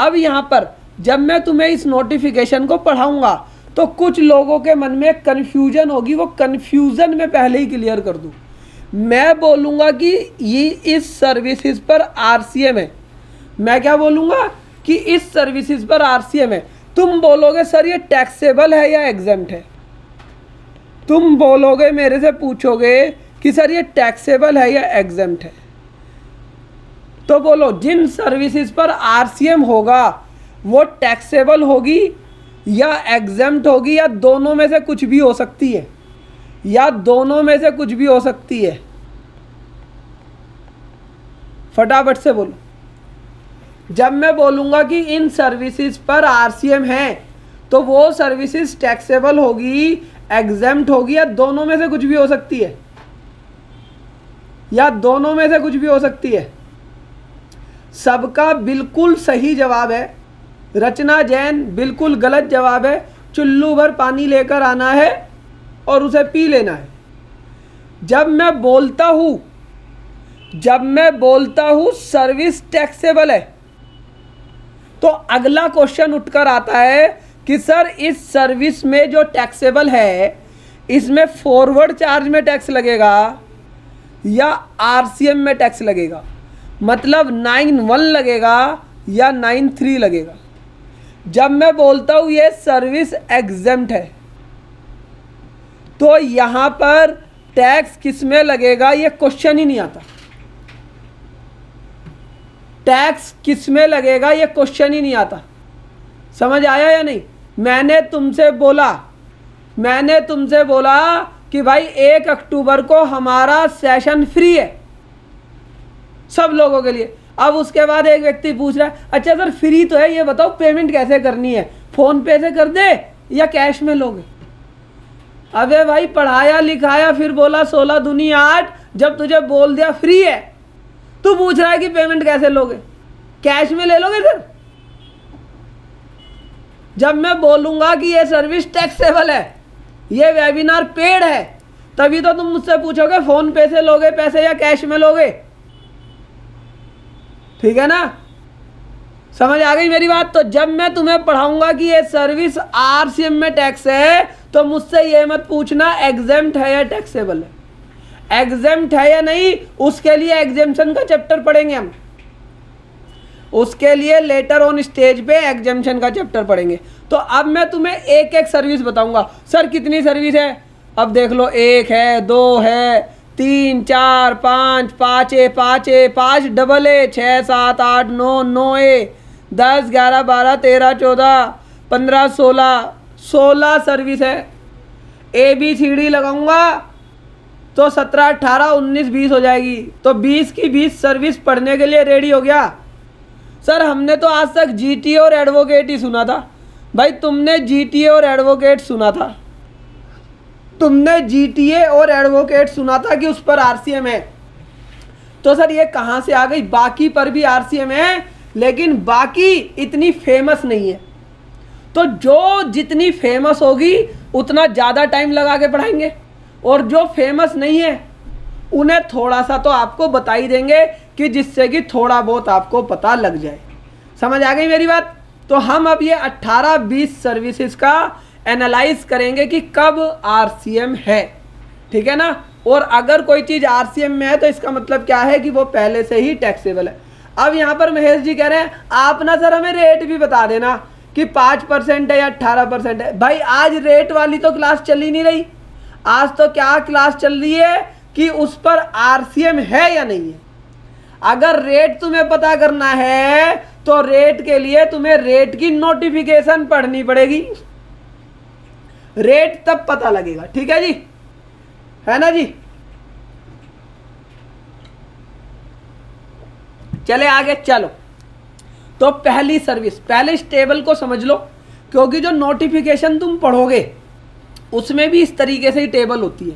अब यहाँ पर जब मैं तुम्हें इस नोटिफिकेशन को पढ़ाऊंगा तो कुछ लोगों के मन में कन्फ्यूजन होगी, वो कन्फ्यूज़न में पहले ही क्लियर कर दूँ। मैं बोलूँगा कि ये इस सर्विसेज पर आरसीएम है। मैं क्या बोलूँगा कि इस सर्विसेज पर आरसीएम है। तुम बोलोगे सर ये टैक्सेबल है या एग्जेम्प्ट है। तुम बोलोगे, मेरे से पूछोगे कि सर ये टैक्सेबल है या एग्जेम्प्ट है। तो बोलो जिन सर्विसेज पर आरसीएम होगा वो टैक्सेबल होगी या एग्जेम्प्ट होगी, या दोनों में से कुछ भी हो सकती है, या दोनों में से कुछ भी हो सकती है। फटाफट से बोलो। जब मैं बोलूँगा कि इन सर्विसेज पर आरसीएम है तो वो सर्विसेज टैक्सेबल होगी, एग्जेम्प्ट होगी, या दोनों में से कुछ भी हो सकती है, या दोनों में से कुछ भी हो सकती है। सबका बिल्कुल सही जवाब है। रचना जैन बिल्कुल गलत जवाब है। चुल्लू भर पानी लेकर आना है और उसे पी लेना है। जब मैं बोलता हूँ सर्विस टैक्सेबल है तो अगला क्वेश्चन उठकर आता है कि सर इस सर्विस में जो टैक्सेबल है इसमें फॉरवर्ड चार्ज में टैक्स लगेगा या आरसीएम में टैक्स लगेगा, मतलब 9(1) लगेगा या 9(3) लगेगा। जब मैं बोलता हूँ ये सर्विस एग्जेम्प्ट है तो यहाँ पर टैक्स किस में लगेगा ये क्वेश्चन ही नहीं आता। टैक्स किस में लगेगा ये क्वेश्चन ही नहीं आता। समझ आया या नहीं। मैंने तुमसे बोला कि भाई 1 अक्टूबर को हमारा सेशन फ्री है सब लोगों के लिए। अब उसके बाद एक व्यक्ति पूछ रहा है अच्छा सर फ्री तो है, ये बताओ पेमेंट कैसे करनी है, फ़ोन पे से कर दे या कैश में लोगे। अबे भाई पढ़ाया लिखाया फिर बोला 16 दूनी 8, जब तुझे बोल दिया फ्री है तू पूछ रहा है कि पेमेंट कैसे लोगे, कैश में ले लोगे सर। जब मैं बोलूँगा कि ये सर्विस टैक्सेबल है, ये वेबिनार पेड है, तभी तो तुम मुझसे पूछोगे फ़ोन पे से लोगे पैसे या कैश में लोगे। ठीक है ना, समझ आ गई मेरी बात। तो जब मैं तुम्हें पढ़ाऊंगा कि ये सर्विस आरसीएम में टैक्स है तो मुझसे ये मत पूछना एग्जेम्प्ट है या टैक्सेबल है। एग्जेम्प्ट है या नहीं उसके लिए एग्जेम्पशन का चैप्टर पढ़ेंगे हम, उसके लिए लेटर ऑन स्टेज पे एग्जेम्पशन का चैप्टर पढ़ेंगे। तो अब मैं तुम्हें एक एक सर्विस बताऊंगा। सर कितनी सर्विस है, अब देख लो 1 है, 2 है, 3 4 5 5 ए 5 ए 5 डबल ए 6 7 8 9 9 ए 10 11 12 13 14 15 16 सर्विस है। ABCD लगाऊंगा तो 17 18 19 20 हो जाएगी। तो 20 की 20 सर्विस पढ़ने के लिए रेडी हो गया। सर हमने तो आज तक GTA और एडवोकेट ही सुना था। भाई तुमने GTA और एडवोकेट सुना था, तुमने GTA और एडवोकेट सुना था कि उस पर आरसीएम है। तो सर ये कहाँ से आ गई, बाकी पर भी आरसीएम है लेकिन बाकी इतनी फेमस नहीं है। तो जो जितनी फेमस होगी उतना ज़्यादा टाइम लगा के पढ़ाएंगे, और जो फेमस नहीं है उन्हें थोड़ा सा तो आपको बता ही देंगे कि जिससे कि थोड़ा बहुत आपको पता लग जाए। समझ आ गई मेरी बात। तो हम अब ये 18-20 सर्विसेज का एनालाइज करेंगे कि कब आरसीएम है, ठीक है ना। और अगर कोई चीज़ आरसीएम में है तो इसका मतलब क्या है कि वो पहले से ही टैक्सेबल है। अब यहाँ पर महेश जी कह रहे हैं आप ना सर हमें रेट भी बता देना कि 5% है या 18% है। भाई आज रेट वाली तो क्लास चल ही नहीं रही। आज तो क्या क्लास चल रही है कि उस पर आरसीएम है या नहीं है। अगर रेट तुम्हें पता करना है तो रेट के लिए तुम्हें रेट की नोटिफिकेशन पढ़नी पड़ेगी, रेट तब पता लगेगा। ठीक है जी, है ना जी। चले आगे चलो। तो पहली सर्विस, पहले इस टेबल को समझ लो क्योंकि जो नोटिफिकेशन तुम पढ़ोगे उसमें भी इस तरीके से ही टेबल होती है,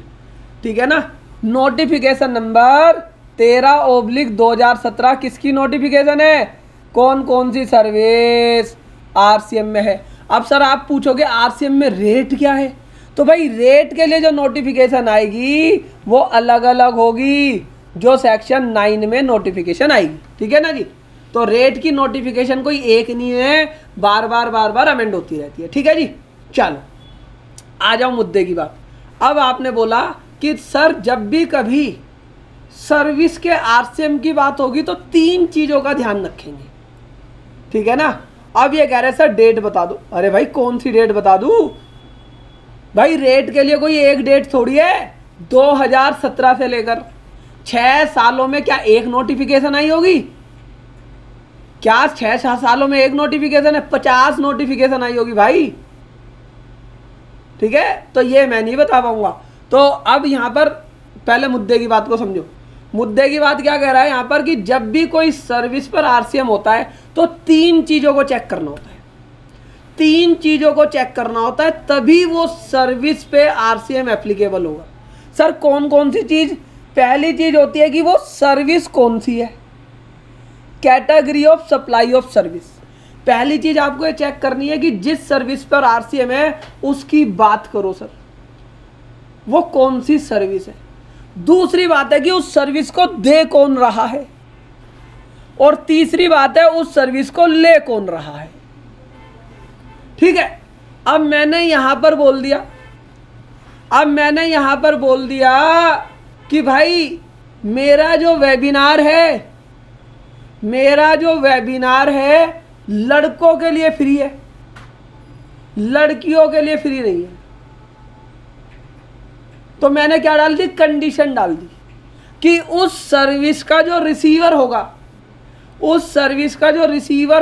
ठीक है ना। नोटिफिकेशन नंबर 13/2017 किसकी नोटिफिकेशन है, कौन कौन सी सर्विस आरसीएम में है। अब सर आप पूछोगे आरसीएम में रेट क्या है, तो भाई रेट के लिए जो नोटिफिकेशन आएगी वो अलग अलग होगी जो सेक्शन 9 में नोटिफिकेशन आएगी, ठीक है ना जी। तो रेट की नोटिफिकेशन कोई एक नहीं है, बार बार अमेंड होती रहती है। ठीक है जी, चलो आ जाओ मुद्दे की बात। अब आपने बोला कि सर जब भी कभी सर्विस के आरसीएम की बात होगी तो 3 चीज़ों का ध्यान रखेंगे, ठीक है ना। अब ये कह रहे सर डेट बता दो। अरे भाई कौन सी डेट बता दूं भाई, रेट के लिए कोई एक डेट थोड़ी है। 2017 से लेकर 6 सालों में क्या एक नोटिफिकेशन आई होगी? क्या 6 सालों में एक नोटिफिकेशन है? 50 नोटिफिकेशन आई होगी भाई, ठीक है। तो ये मैं नहीं बता पाऊंगा। तो अब यहां पर पहले मुद्दे की बात को समझो। मुद्दे की बात क्या कह रहा है यहां पर कि जब भी कोई सर्विस पर आरसीएम होता है तो 3 चीजों को चेक करना होता है। 3 चीजों को चेक करना होता है, तभी वो सर्विस पे आरसीएम एप्लीकेबल होगा। सर कौन कौन सी चीज? पहली चीज होती है कि वो सर्विस कौन सी है, category of supply of service. पहली चीज आपको ये चेक करनी है कि जिस सर्विस पर आरसीएम है उसकी बात करो सर, वो कौन सी सर्विस है। दूसरी बात है कि उस सर्विस को दे कौन रहा है, और तीसरी बात है उस सर्विस को ले कौन रहा है। ठीक है, अब मैंने यहां पर बोल दिया कि भाई मेरा जो वेबिनार है लड़कों के लिए फ्री है, लड़कियों के लिए फ्री नहीं है। तो मैंने क्या डाल दी? कंडीशन डाल दी कि उस सर्विस का जो रिसीवर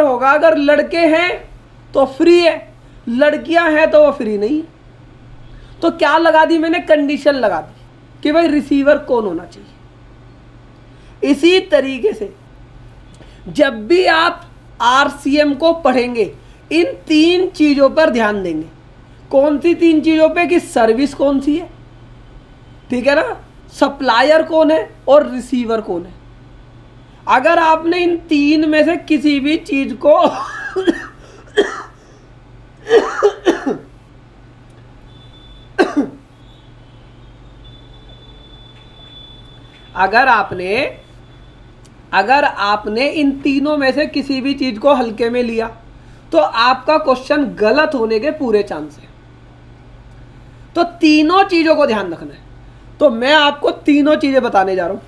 होगा अगर लड़के हैं तो फ्री है, लड़कियां हैं तो वो फ्री नहीं है। तो क्या लगा दी मैंने? कंडीशन लगा दी कि भाई रिसीवर कौन होना चाहिए। इसी तरीके से जब भी आप आरसीएम को पढ़ेंगे इन 3 चीजों पर ध्यान देंगे। कौन सी 3 चीजों पे? कि सर्विस कौन सी है, ठीक है ना, सप्लायर कौन है और रिसीवर कौन है। अगर आपने इन 3 में से किसी भी चीज को अगर आपने इन तीनों में से किसी भी चीज को हल्के में लिया तो आपका क्वेश्चन गलत होने के पूरे चांस है। तो तीनों चीजों को ध्यान रखना है। तो मैं आपको तीनों चीजें बताने जा रहा हूं।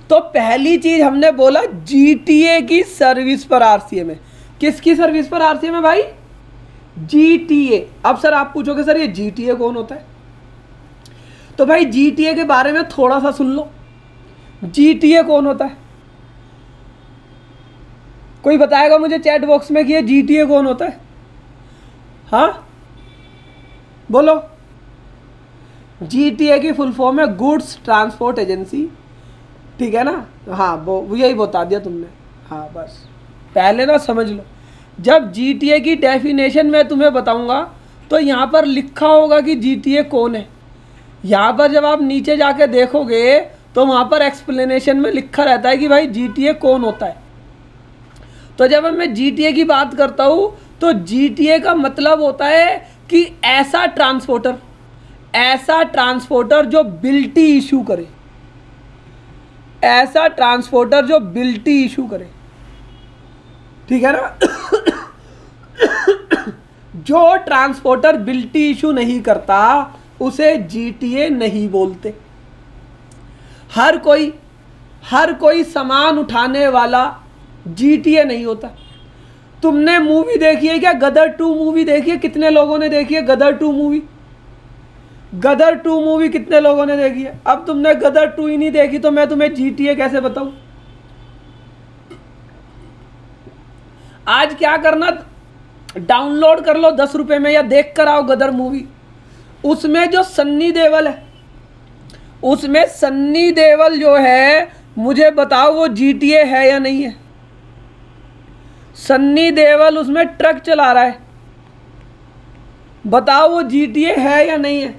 तो पहली चीज हमने बोला जीटीए की सर्विस पर आरसीएम है। किसकी सर्विस पर आरसीएम है भाई? जीटीए। अब सर आप पूछोगे सर ये जीटीए कौन होता है? तो भाई जीटीए के बारे में थोड़ा सा सुन लो। जीटीए कौन होता है? कोई बताएगा मुझे चैट बॉक्स में कि ये जीटीए कौन होता है? हाँ बोलो। जीटीए की फुल फॉर्म है गुड्स ट्रांसपोर्ट एजेंसी, ठीक है ना। हाँ वो यही बता दिया तुमने। हाँ बस पहले ना समझ लो। जब जीटीए की डेफिनेशन मैं तुम्हें बताऊंगा तो यहाँ पर लिखा होगा कि जीटीए कौन है। यहाँ पर जब आप नीचे जाके देखोगे तो वहाँ पर एक्सप्लेनेशन में लिखा रहता है कि भाई जीटीए कौन होता है। तो जब मैं जीटीए की बात करता हूँ तो जीटीए का मतलब होता है कि ऐसा ट्रांसपोर्टर जो बिल्टी इशू करे, ठीक है ना। जो ट्रांसपोर्टर बिल्टी इशू नहीं करता उसे जीटीए नहीं बोलते। हर कोई सामान उठाने वाला जीटीए नहीं होता। तुमने मूवी देखी है क्या? गदर 2 मूवी देखी है? कितने लोगों ने देखी है गदर 2 मूवी? गदर 2 मूवी कितने लोगों ने देखी है? अब तुमने गदर 2 ही नहीं देखी तो मैं तुम्हें जीटीए कैसे बताऊं? आज क्या करना, डाउनलोड कर लो 10 रुपए में या देख कर आओ गदर मूवी। उसमें जो सन्नी देओल जो है, मुझे बताओ वो जीटीए है या नहीं है? सन्नी देओल उसमें ट्रक चला रहा है, बताओ वो जीटीए है या नहीं है?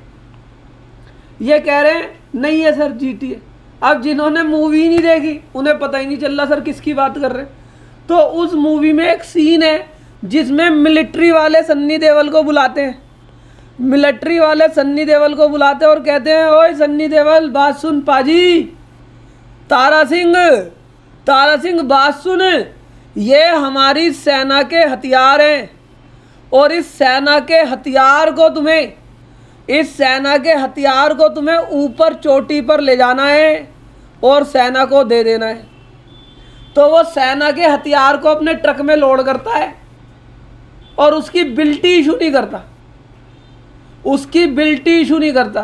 ये कह रहे हैं नहीं है सर जीटीए। अब जिन्होंने मूवी नहीं देखी उन्हें पता ही नहीं चल रहा सर किसकी बात कर रहे हैं। तो उस मूवी में एक सीन है जिसमें मिलिट्री वाले सन्नी देओल को बुलाते हैं, और कहते हैं ओए सन्नी देओल बात सुन पाजी, तारा सिंह बात सुन, ये हमारी सेना के हथियार हैं और इस सेना के हथियार को तुम्हें ऊपर चोटी पर ले जाना है और सेना को दे देना है। तो वो सेना के हथियार को अपने ट्रक में लोड करता है और उसकी बिल्टी इशू नहीं करता,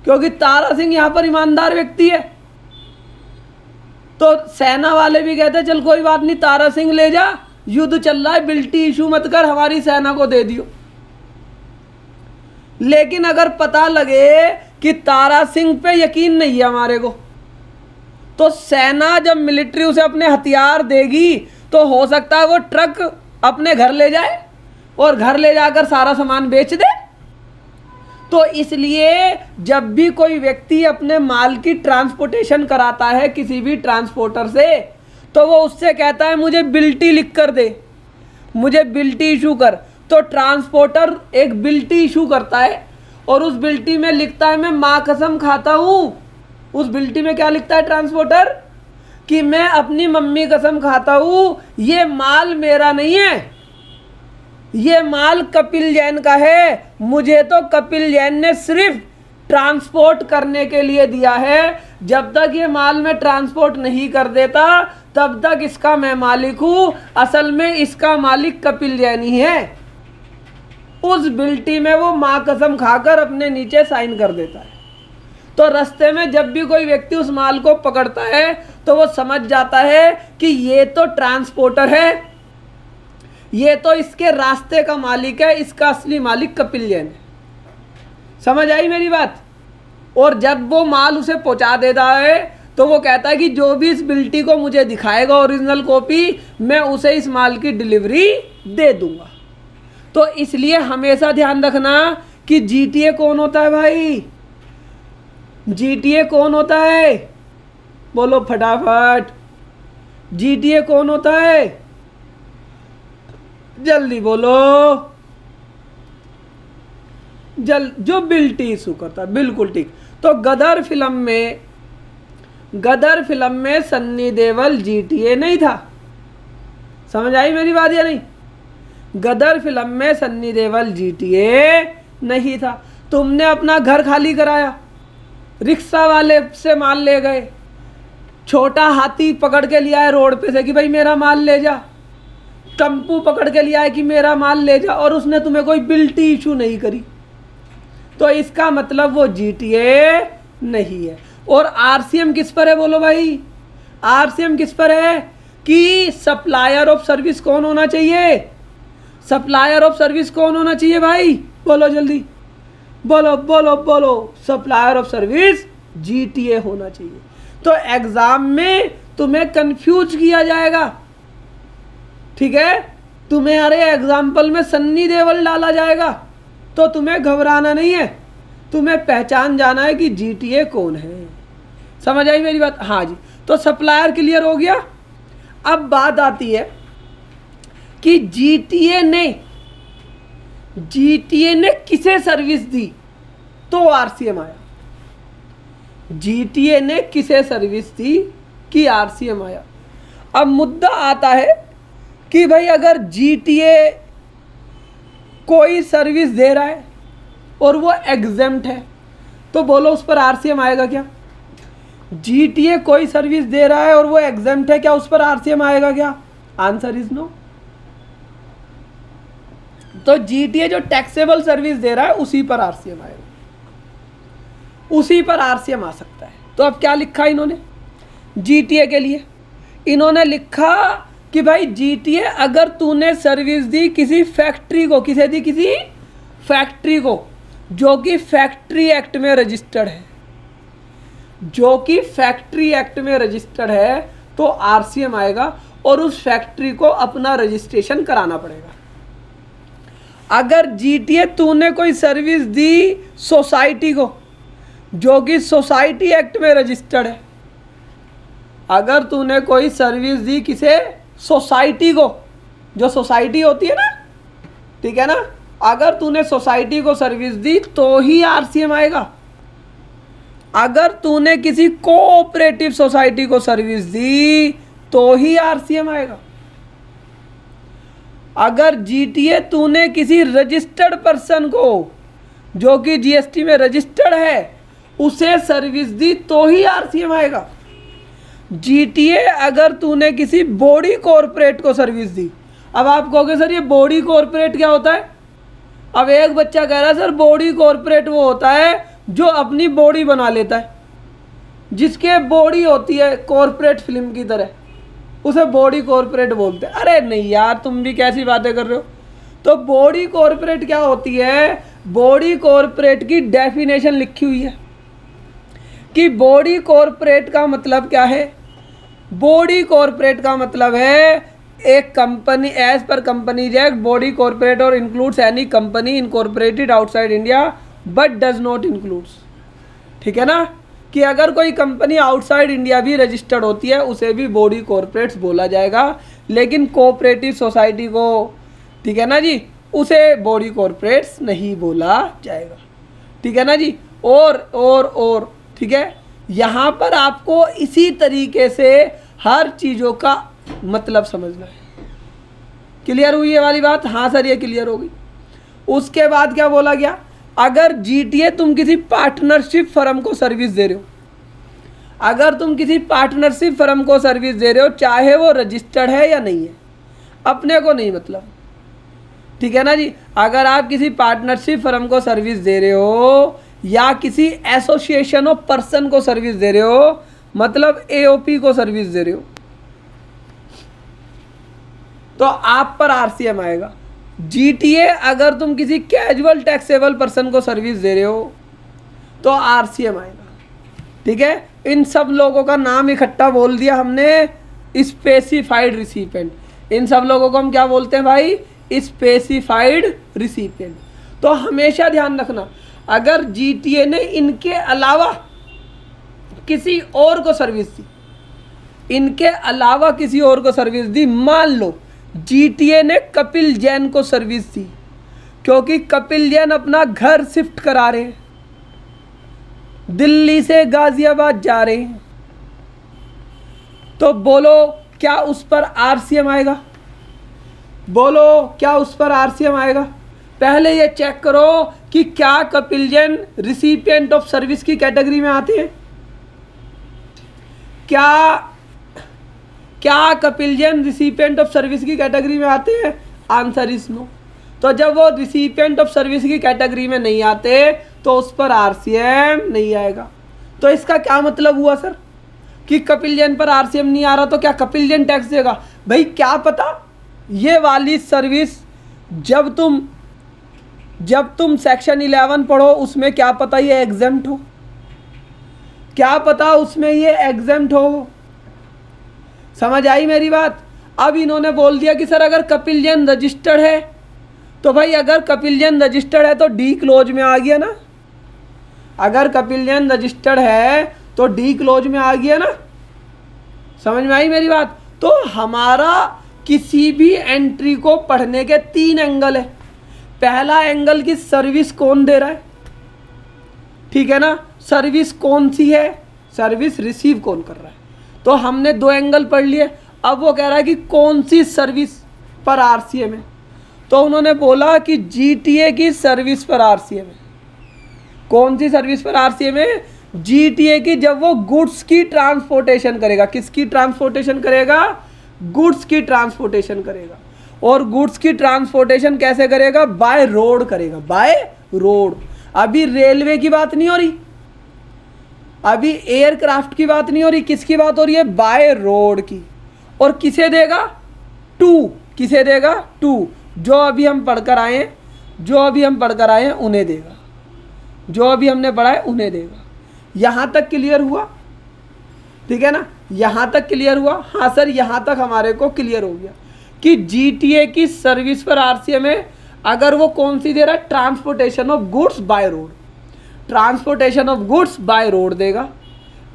क्योंकि तारा सिंह यहाँ पर ईमानदार व्यक्ति है। तो सेना वाले भी कहते हैं चल कोई बात नहीं, तारा सिंह ले जा, युद्ध चल रहा है, बिल्टी इशू मत कर, हमारी सेना को दे दियो। लेकिन अगर पता लगे कि तारा सिंह पे यकीन नहीं है हमारे को, तो सेना जब मिलिट्री उसे अपने हथियार देगी तो हो सकता है वो ट्रक अपने घर ले जाए और घर ले जाकर सारा सामान बेच दे। तो इसलिए जब भी कोई व्यक्ति अपने माल की ट्रांसपोर्टेशन कराता है किसी भी ट्रांसपोर्टर से, तो वो उससे कहता है मुझे बिल्टी लिख कर दे, मुझे बिल्टी इशू कर। तो ट्रांसपोर्टर एक बिल्टी इशू करता है और उस बिल्टी में लिखता है मैं माँ कसम खाता हूँ। उस बिल्टी में क्या लिखता है ट्रांसपोर्टर? कि मैं अपनी मम्मी कसम खाता हूँ ये माल मेरा नहीं है, ये माल कपिल जैन का है, मुझे तो कपिल जैन ने सिर्फ ट्रांसपोर्ट करने के लिए दिया है। जब तक ये माल मैं ट्रांसपोर्ट नहीं कर देता तब तक इसका मैं मालिक हूँ, असल में इसका मालिक कपिल जैन ही है। उस बिल्टी में वो माँ कसम खाकर अपने नीचे साइन कर देता है। तो रास्ते में जब भी कोई व्यक्ति उस माल को पकड़ता है तो वो समझ जाता है कि ये तो ट्रांसपोर्टर है, ये तो इसके रास्ते का मालिक है, इसका असली मालिक कपिल जैन है। समझ आई मेरी बात? और जब वो माल उसे पहुंचा देता है तो वो कहता है कि जो भी इस बिल्टी को मुझे दिखाएगा ओरिजिनल कॉपी, मैं उसे इस माल की डिलीवरी दे दूंगा। तो इसलिए हमेशा ध्यान रखना कि जीटीए कौन होता है भाई? जीटीए कौन होता है? बोलो फटाफट, जीटीए कौन होता है? जल्दी बोलो। जो बिल्टी इशू करता है, बिल्कुल ठीक। तो गदर फिल्म में सन्नी देओल जीटीए नहीं था। समझ आई मेरी बात या नहीं? गदर फिल्म में सन्नी देओल जीटीए नहीं था। तुमने अपना घर खाली कराया, रिक्शा वाले से माल ले गए, छोटा हाथी पकड़ के लिया है रोड पे से कि भाई मेरा माल ले जा, टम्पू पकड़ के लिया है कि मेरा माल ले जा, और उसने तुम्हें कोई बिल्टी इशू नहीं करी, तो इसका मतलब वो जीटीए नहीं है। और आरसीएम किस पर है बोलो भाई? आरसीएम किस पर है कि सप्लायर ऑफ सर्विस कौन होना चाहिए? सप्लायर ऑफ सर्विस कौन होना चाहिए भाई? बोलो जल्दी, बोलो बोलो बोलो। सप्लायर ऑफ सर्विस जीटीए होना चाहिए। तो एग्जाम में तुम्हें कंफ्यूज किया जाएगा, ठीक है? तुम्हारे एग्जाम्पल में सन्नी देओल डाला जाएगा, तो तुम्हें घबराना नहीं है, तुम्हें पहचान जाना है कि जीटीए कौन है। समझ आई मेरी बात? हाँ जी। तो सप्लायर क्लियर हो गया। अब बात आती है कि जीटीए ने किसे सर्विस दी तो आरसीएम आया। जीटीए ने किसे सर्विस दी कि आरसीएम आया। अब मुद्दा आता है कि भाई अगर जीटीए कोई सर्विस दे रहा है और वो एग्जेम्प्ट है, तो बोलो उस पर आरसीएम आएगा क्या? जीटीए कोई सर्विस दे रहा है और वो एग्जेम्प्ट है, क्या उस पर आरसीएम आएगा क्या? Answer is no. तो जीटीए जो टैक्सेबल सर्विस दे रहा है उसी पर आरसीएम आएगा, उसी पर आरसीएम आ सकता है। तो अब क्या लिखा इन्होंने जीटीए के लिए? इन्होंने लिखा कि भाई जीटीए अगर तूने सर्विस दी किसी फैक्ट्री को, किसे दी? किसी फैक्ट्री को जो कि फैक्ट्री एक्ट में रजिस्टर्ड है, जो कि फैक्ट्री एक्ट में रजिस्टर्ड है, तो आरसीएम आएगा और उस फैक्ट्री को अपना रजिस्ट्रेशन कराना पड़ेगा। अगर जीटीए तूने कोई सर्विस दी सोसाइटी को जो कि सोसाइटी एक्ट में रजिस्टर्ड है, अगर तूने कोई सर्विस दी किसे? सोसाइटी को, जो सोसाइटी होती है ना, ठीक है ना, अगर तूने सोसाइटी को सर्विस दी तो ही आरसीएम आएगा। अगर तूने किसी कोऑपरेटिव सोसाइटी को सर्विस दी तो ही आरसीएम आएगा। अगर जीटीए तूने किसी रजिस्टर्ड पर्सन को जो कि जीएसटी में रजिस्टर्ड है उसे सर्विस दी तो ही आरसीएम आएगा। जीटीए अगर तूने किसी बॉडी कॉरपोरेट को सर्विस दी, अब आप कहोगे सर ये बॉडी कॉरपोरेट क्या होता है? अब एक बच्चा कह रहा है सर बॉडी कॉरपोरेट वो होता है जो अपनी बॉडी बना लेता है, जिसके बॉडी होती है कॉरपोरेट फिल्म की तरह, उसे बॉडी कॉरपोरेट बोलते हैं। अरे नहीं यार, तुम भी कैसी बातें कर रहे हो। तो बॉडी कॉरपोरेट क्या होती है? बॉडी कॉरपोरेट की डेफिनेशन लिखी हुई है कि बॉडी कॉरपोरेट का मतलब क्या है। बॉडी कॉरपोरेट का मतलब है एक company as per companies act, body corporate और includes any company incorporated outside India but does not includes. ठीक है ना, कि अगर कोई कंपनी आउटसाइड इंडिया भी रजिस्टर्ड होती है उसे भी बॉडी कॉरपोरेट्स बोला जाएगा, लेकिन कोऑपरेटिव सोसाइटी को, ठीक है ना जी, उसे बॉडी कॉरपोरेट्स नहीं बोला जाएगा। ठीक है ना जी। और ठीक है, यहाँ पर आपको इसी तरीके से हर चीज़ों का मतलब समझना है। क्लियर हुई ये वाली बात? हाँ सर ये क्लियर होगी। उसके बाद क्या बोला गया? अगर जीटीए तुम किसी पार्टनरशिप फर्म को सर्विस दे रहे हो, अगर तुम किसी पार्टनरशिप फर्म को सर्विस दे रहे हो, चाहे वो रजिस्टर्ड है या नहीं है, अपने को नहीं मतलब। ठीक है ना जी। अगर आप किसी पार्टनरशिप फर्म को सर्विस दे रहे हो या किसी एसोसिएशन ऑफ पर्सन को सर्विस दे रहे हो, मतलब एओपी को सर्विस दे रहे हो, तो आप पर आरसीएम आएगा। जीटीए अगर तुम किसी कैजुअल टैक्सेबल पर्सन को सर्विस दे रहे हो तो आरसीएम आएगा। ठीक है, इन सब लोगों का नाम इकट्ठा बोल दिया हमने, स्पेसिफाइड रिसिपिएंट। इन सब लोगों को हम क्या बोलते हैं भाई? Specified recipient. तो हमेशा ध्यान रखना, अगर जीटीए ने इनके अलावा किसी और को सर्विस दी, इनके अलावा किसी और को सर्विस दी, मान लो जीटीए ने कपिल जैन को सर्विस दी, क्योंकि कपिल जैन अपना घर शिफ्ट करा रहे हैं, दिल्ली से गाजियाबाद जा रहे हैं, तो बोलो क्या उस पर आरसीएम आएगा? बोलो क्या उस पर आरसीएम आएगा? पहले ये चेक करो कि क्या Kapil Jain recipient of service की कैटेगरी में आते हैं। क्या Kapil Jain recipient of service की कैटेगरी में आते हैं? Answer is no. तो जब वो रिसिपिएंट ऑफ सर्विस की कैटेगरी में नहीं आते तो उस पर आरसीएम नहीं आएगा। तो इसका क्या मतलब हुआ सर कि कपिल जैन पर आरसीएम नहीं आ रहा, तो क्या कपिल जैन टैक्स देगा? भाई क्या पता ये वाली सर्विस जब तुम सेक्शन 11 पढ़ो उसमें क्या पता ये एग्जेम्प्ट हो, क्या पता उसमें ये एग्जेम्प्ट हो। समझ आई मेरी बात? अब इन्होंने बोल दिया कि सर अगर कपिल जैन रजिस्टर्ड है, तो भाई अगर कपिल जैन रजिस्टर्ड है तो डी क्लोज में आ गया ना। अगर कपिल जैन रजिस्टर्ड है तो डी क्लोज में आ गया ना। समझ में आई मेरी बात? तो हमारा किसी भी एंट्री को पढ़ने के 3 एंगल है। पहला एंगल की सर्विस कौन दे रहा है, ठीक है ना, सर्विस कौन सी है, सर्विस रिसीव कौन कर रहा है। तो हमने 2 एंगल पढ़ लिए। अब वो कह रहा है कि कौन सी सर्विस पर आरसीएम है, तो उन्होंने बोला कि जीटीए की सर्विस पर आरसीएम है। कौन सी सर्विस पर आरसीएम है? जीटीए की, जब वो गुड्स की ट्रांसपोर्टेशन करेगा। किसकी ट्रांसपोर्टेशन करेगा? गुड्स की ट्रांसपोर्टेशन करेगा। और गुड्स की ट्रांसपोर्टेशन कैसे करेगा? बाय रोड करेगा, बाय रोड। अभी रेलवे की बात नहीं हो रही, अभी एयरक्राफ्ट की बात नहीं हो रही, किसकी बात हो रही है? बाय रोड की। और किसे देगा? टू। किसे देगा? टू। जो अभी हम पढ़कर आए हैं, उन्हें देगा। जो अभी हमने पढ़ा है उन्हें देगा। यहाँ तक क्लियर हुआ? ठीक है ना, यहाँ तक क्लियर हुआ? हाँ सर यहाँ तक हमारे को क्लियर हो गया कि जीटीए की सर्विस पर आरसीएम है अगर वो कौन सी दे रहा है? Transportation of goods by road. Transportation of goods by road देगा,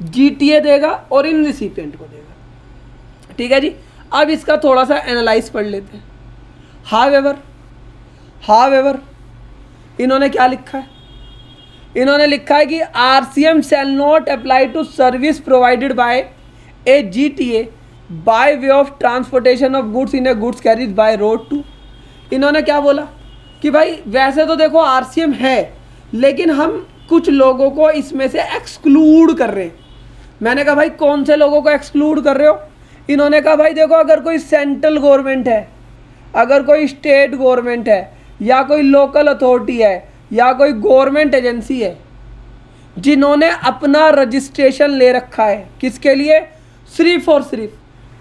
जीटीए देगा और इन रिसिपिएंट को देगा। ठीक है जी। अब इसका थोड़ा सा एनालाइज पढ़ लेते हैं। हाउएवर इन्होंने क्या लिखा है? इन्होंने लिखा है कि RCM shall not apply to service provided by a GTA by way of transportation of goods in a goods carriage by road to. इन्होंने क्या बोला कि भाई वैसे तो देखो आरसीएम है, लेकिन हम कुछ लोगों को इसमें से एक्सक्लूड कर रहे हैं। मैंने कहा भाई कौन से लोगों को एक्सक्लूड कर रहे हो? इन्होंने कहा भाई देखो, अगर कोई सेंट्रल गवर्नमेंट है, अगर कोई स्टेट गवर्नमेंट है, या कोई लोकल अथॉरिटी है, या कोई गवर्नमेंट एजेंसी है जिन्होंने अपना रजिस्ट्रेशन ले रखा है, किसके लिए? सिर्फ और सिर्फ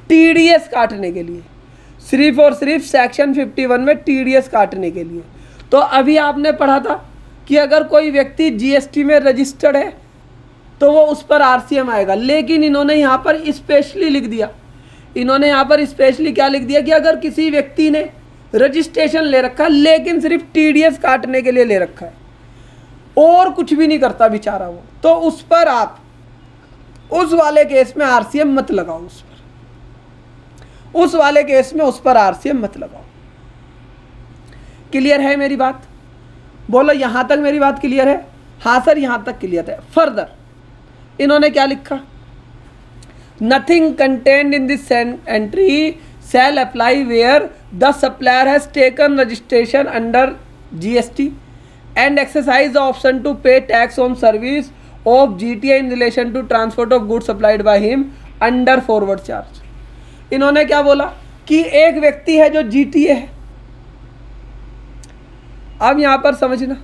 टीडीएस काटने के लिए, सिर्फ और सिर्फ सेक्शन 51 में टीडीएस काटने के लिए। तो अभी आपने पढ़ा था कि अगर कोई व्यक्ति जीएसटी में रजिस्टर्ड है तो वो उस पर आरसीएम आएगा, लेकिन इन्होंने यहाँ पर स्पेशली लिख दिया, इन्होंने यहाँ पर स्पेशली क्या लिख दिया कि अगर किसी व्यक्ति ने रजिस्ट्रेशन ले रखा है लेकिन सिर्फ टीडीएस काटने के लिए ले रखा है और कुछ भी नहीं करता बेचारा वो, तो उस पर आप उस वाले केस में आरसीएम मत लगाओ, उस वाले केस में उस पर आरसीएम मत लगाओ। क्लियर है मेरी बात? बोलो यहाँ तक मेरी बात क्लियर है? हाँ सर यहाँ तक क्लियर है। फर्दर इन्होंने क्या लिखा? Nothing contained in this entry shall apply where the supplier has taken registration under GST and exercise the option to pay tax on service of GTA in relation to transport of goods supplied by him under forward charge। इन्होंने क्या बोला कि एक व्यक्ति है जो GTA है। अब यहां पर समझना,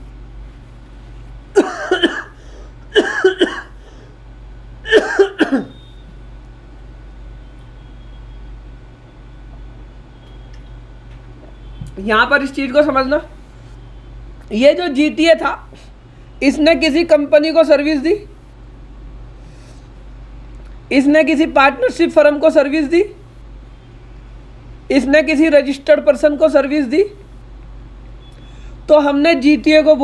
यहां पर इस चीज को समझना, ये जो जीटीए था इसने किसी कंपनी को सर्विस दी, इसने किसी पार्टनरशिप फर्म को सर्विस दी, इसने किसी रजिस्टर्ड पर्सन को सर्विस दी। तो हमने जीटीए को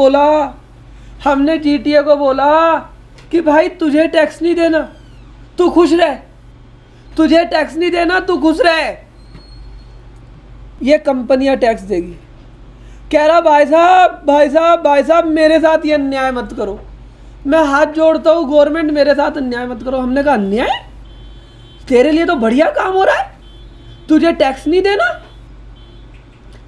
बोला कि भाई तुझे टैक्स नहीं देना, तू खुश रह, तुझे टैक्स नहीं देना, तू खुश रह, ये कंपनियां टैक्स देगी। कह रहा भाई साहब मेरे साथ ये अन्याय मत करो, मैं हाथ जोड़ता हूँ गवर्नमेंट, मेरे साथ अन्याय मत करो। हमने कहा अन्याय? तेरे लिए तो बढ़िया काम हो रहा है, तुझे टैक्स नहीं देना,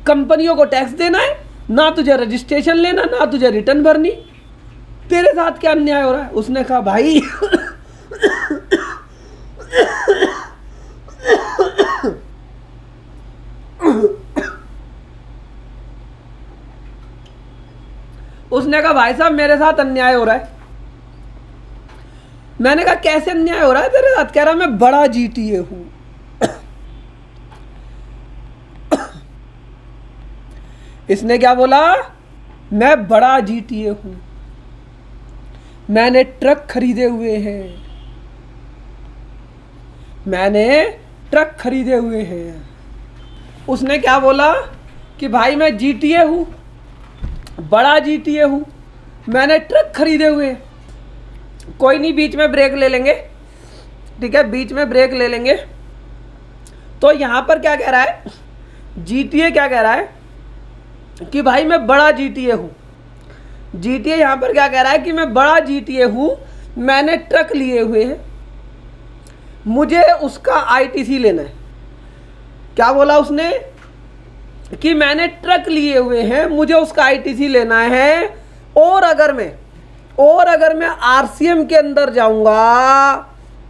कंपनियों को टैक्स देना है, ना तुझे रजिस्ट्रेशन लेना, ना तुझे रिटर्न भरनी, तेरे साथ क्या अन्याय हो रहा है? उसने कहा भाई उसने कहा भाई साहब मेरे साथ अन्याय हो रहा है। मैंने कहा कैसे अन्याय हो रहा है तेरे साथ? कह रहा मैं बड़ा जीटीए हूं। इसने क्या बोला? मैं बड़ा जीटीए हूं, मैंने ट्रक खरीदे हुए हैं, मैंने ट्रक खरीदे हुए हैं। उसने क्या बोला कि भाई मैं जीटीए हूं, बड़ा जीटीए हूं, मैंने ट्रक खरीदे हुए हैं। कोई नहीं, बीच में ब्रेक ले लेंगे, ठीक है, बीच में ब्रेक ले लेंगे। तो यहां पर क्या कह रहा है? जीटीए क्या कह रहा है कि भाई मैं बड़ा जीटीए हूं। जीटीए यहां पर क्या कह रहा है कि मैं बड़ा जीटीए हूं, मैंने ट्रक लिए हुए हैं, मुझे उसका आईटीसी लेना है। क्या बोला उसने? कि मैंने ट्रक लिए हुए हैं, मुझे उसका आईटीसी लेना है, और अगर मैं आरसीएम के अंदर जाऊंगा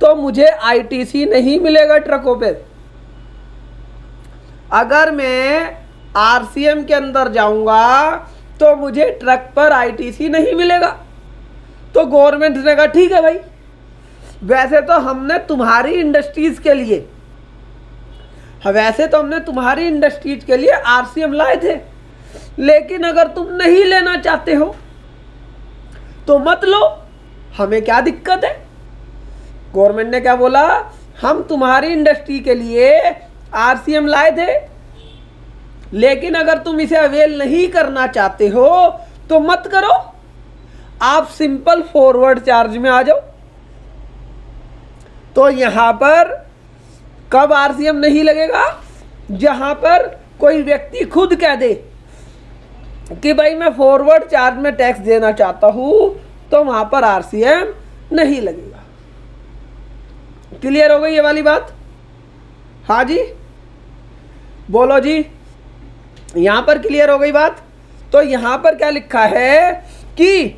तो मुझे आईटीसी नहीं मिलेगा ट्रकों पे। अगर मैं आरसीएम के अंदर जाऊंगा तो मुझे ट्रक पर आईटीसी नहीं मिलेगा। तो गवर्नमेंट ने कहा ठीक है भाई, वैसे तो हमने तुम्हारी इंडस्ट्रीज के लिए आरसीएम लाए थे, लेकिन अगर तुम नहीं लेना चाहते हो तो मत लो, हमें क्या दिक्कत है। गवर्नमेंट ने क्या बोला? हम तुम्हारी इंडस्ट्री के लिए आरसीएम लाए थे, लेकिन अगर तुम इसे अवेल नहीं करना चाहते हो तो मत करो, आप सिंपल फॉरवर्ड चार्ज में आ जाओ। तो यहां पर कब आरसीएम नहीं लगेगा? जहां पर कोई व्यक्ति खुद कह दे कि भाई मैं फॉरवर्ड चार्ज में टैक्स देना चाहता हूं, तो वहां पर आरसीएम नहीं लगेगा। क्लियर हो गई ये वाली बात? हाँ जी बोलो जी, यहां पर क्लियर हो गई बात? तो यहां पर क्या लिखा है कि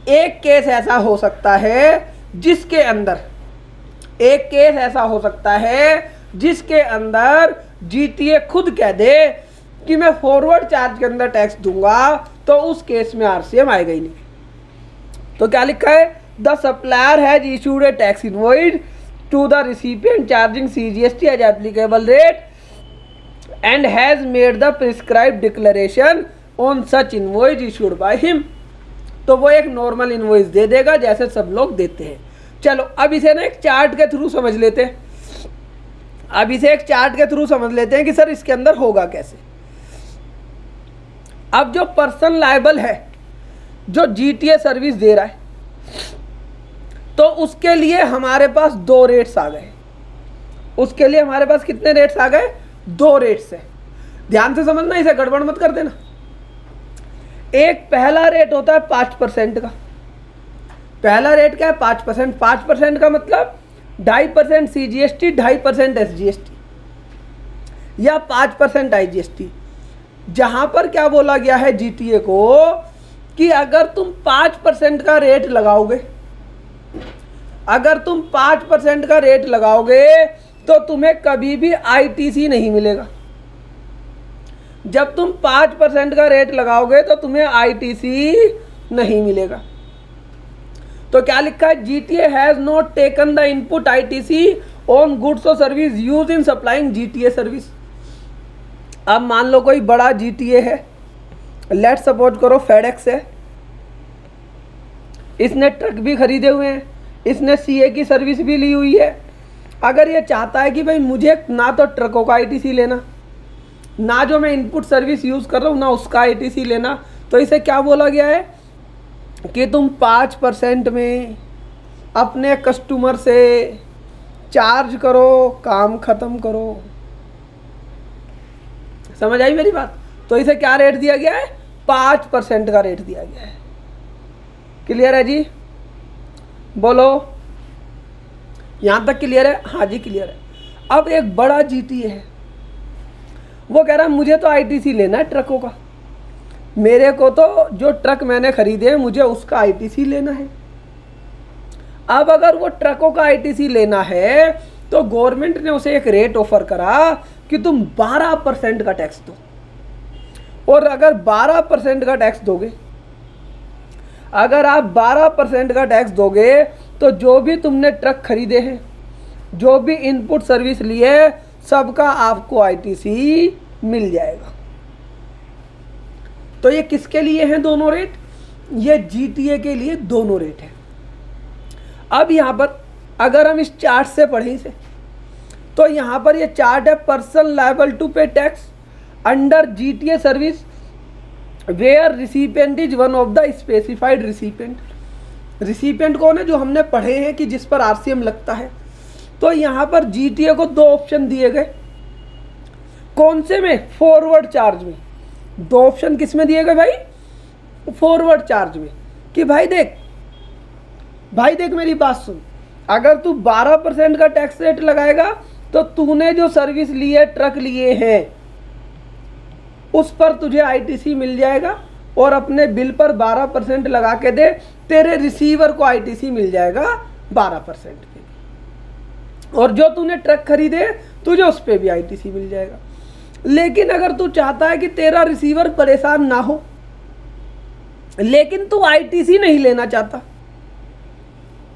एक केस ऐसा हो सकता है जिसके अंदर, एक केस ऐसा हो सकता है जिसके अंदर जीटीए खुद कह दे कि मैं फॉरवर्ड चार्ज के अंदर टैक्स दूंगा, तो उस केस में आरसीएम आएगा ही नहीं। तो क्या लिखा है? The supplier has issued a tax invoice to the recipient charging CGST as applicable rate and has made the prescribed declaration on such invoice issued by him. तो वो एक नॉर्मल इनवॉइस दे देगा जैसे सब लोग देते हैं। चलो अब इसे ना एक चार्ट के थ्रू समझ लेते हैं। अब इसे एक चार्ट के थ्रू समझ लेते हैं कि सर इसके अंदर होगा कैसे। अब जो पर्सन लायबल है जो जीटीए सर्विस दे रहा है, तो उसके लिए हमारे पास दो रेट्स आ गए। उसके लिए हमारे पास कितने रेट्स आ गए? दो रेट्स है। ध्यान से समझना, इसे गड़बड़ मत कर देना। एक पहला रेट होता है 5% का। पहला रेट क्या है? 5%। 5% का मतलब 2.5% सीजीएसटी, 2.5% एसजीएसटी या 5% आईजीएसटी। जहां पर क्या बोला गया है जीटीए को कि अगर तुम 5% का रेट लगाओगे, अगर तुम 5% का रेट लगाओगे तो तुम्हें कभी भी आईटीसी नहीं मिलेगा। जब तुम 5% का रेट लगाओगे तो तुम्हें आईटीसी नहीं मिलेगा। तो क्या लिखा है? GTA has not taken the input ITC on goods और service use in supplying GTA service. अब मान लो कोई बड़ा जीटीए है, लेट सपोज करो फेडेक्स है, इसने ट्रक भी खरीदे हुए हैं, इसने सीए की सर्विस भी ली हुई है। अगर ये चाहता है कि भाई मुझे ना तो ट्रकों का आईटीसी लेना, ना जो मैं इनपुट सर्विस यूज़ कर रहा हूँ ना उसका आईटीसी लेना, तो इसे क्या बोला गया है कि तुम 5% में अपने कस्टमर से चार्ज करो, काम खत्म करो। समझ आई मेरी बात? तो इसे क्या रेट दिया गया है? 5% का रेट दिया गया है। क्लियर है जी? बोलो, यहां तक क्लियर है? हाँ जी क्लियर है। अब एक बड़ा जीटीए है, वो कह रहा है मुझे तो आईटीसी लेना है ट्रकों का, मेरे को तो जो ट्रक मैंने खरीदे हैं मुझे उसका आईटीसी लेना है। अब अगर वो ट्रकों का आईटीसी लेना है तो गवर्नमेंट ने उसे एक रेट ऑफर करा कि तुम 12% का टैक्स दो, और अगर 12% का टैक्स दोगे, अगर आप 12% का टैक्स दोगे तो जो भी तुमने ट्रक खरीदे हैं, जो भी इनपुट सर्विस लिए, सबका आपको आईटीसी मिल जाएगा। तो ये किसके लिए हैं दोनों रेट? ये जीटीए के लिए दोनों रेट है। अब यहां पर अगर हम इस चार्ट से पढ़ें इसे, तो यहां पर ये चार्ट है person liable to pay tax under GTA service where recipient is one of the specified recipient. Recipient कौन है? जो हमने पढ़े हैं कि जिस पर आरसीएम लगता है। तो यहां पर जीटीए को दो ऑप्शन दिए गए। कौन से में? फॉरवर्ड चार्ज में। दो ऑप्शन किस में दिए गए भाई? फॉरवर्ड चार्ज में। कि भाई देख मेरी बात सुन, अगर तू 12% का टैक्स रेट लगाएगा तो तूने जो सर्विस ली है, ट्रक लिए हैं, उस पर तुझे आईटीसी मिल जाएगा, और अपने बिल पर 12% लगा के दे, तेरे रिसीवर को आईटीसी मिल जाएगा 12% पे, और जो तूने ट्रक खरीदे तुझे उस पर भी आईटीसी मिल जाएगा। लेकिन अगर तू चाहता है कि तेरा रिसीवर परेशान ना हो, लेकिन तू आईटीसी नहीं लेना चाहता,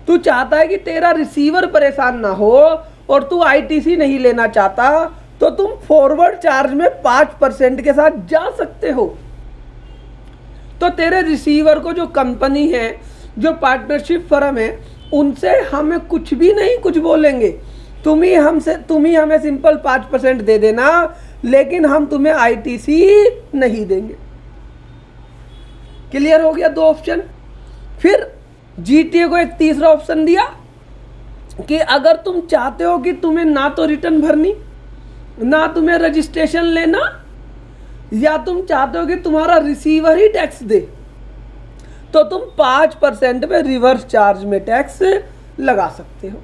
तू चाहता है कि तेरा रिसीवर परेशान ना हो और तू आईटीसी नहीं लेना चाहता, तो तुम फॉरवर्ड चार्ज में 5% के साथ जा सकते हो। तो तेरे रिसीवर को जो कंपनी है, जो पार्टनरशिप फर्म है, उनसे हमें कुछ भी नहीं कुछ बोलेंगे, तुम ही हमें सिंपल 5% दे देना, लेकिन हम तुम्हें आईटीसी नहीं देंगे। क्लियर हो गया? दो ऑप्शन। फिर जीटीए को एक तीसरा ऑप्शन दिया कि अगर तुम चाहते हो कि तुम्हें ना तो रिटर्न भरनी, ना तुम्हें रजिस्ट्रेशन लेना, या तुम चाहते हो कि तुम्हारा रिसीवर ही टैक्स दे, तो तुम 5% पे रिवर्स चार्ज में टैक्स लगा सकते हो,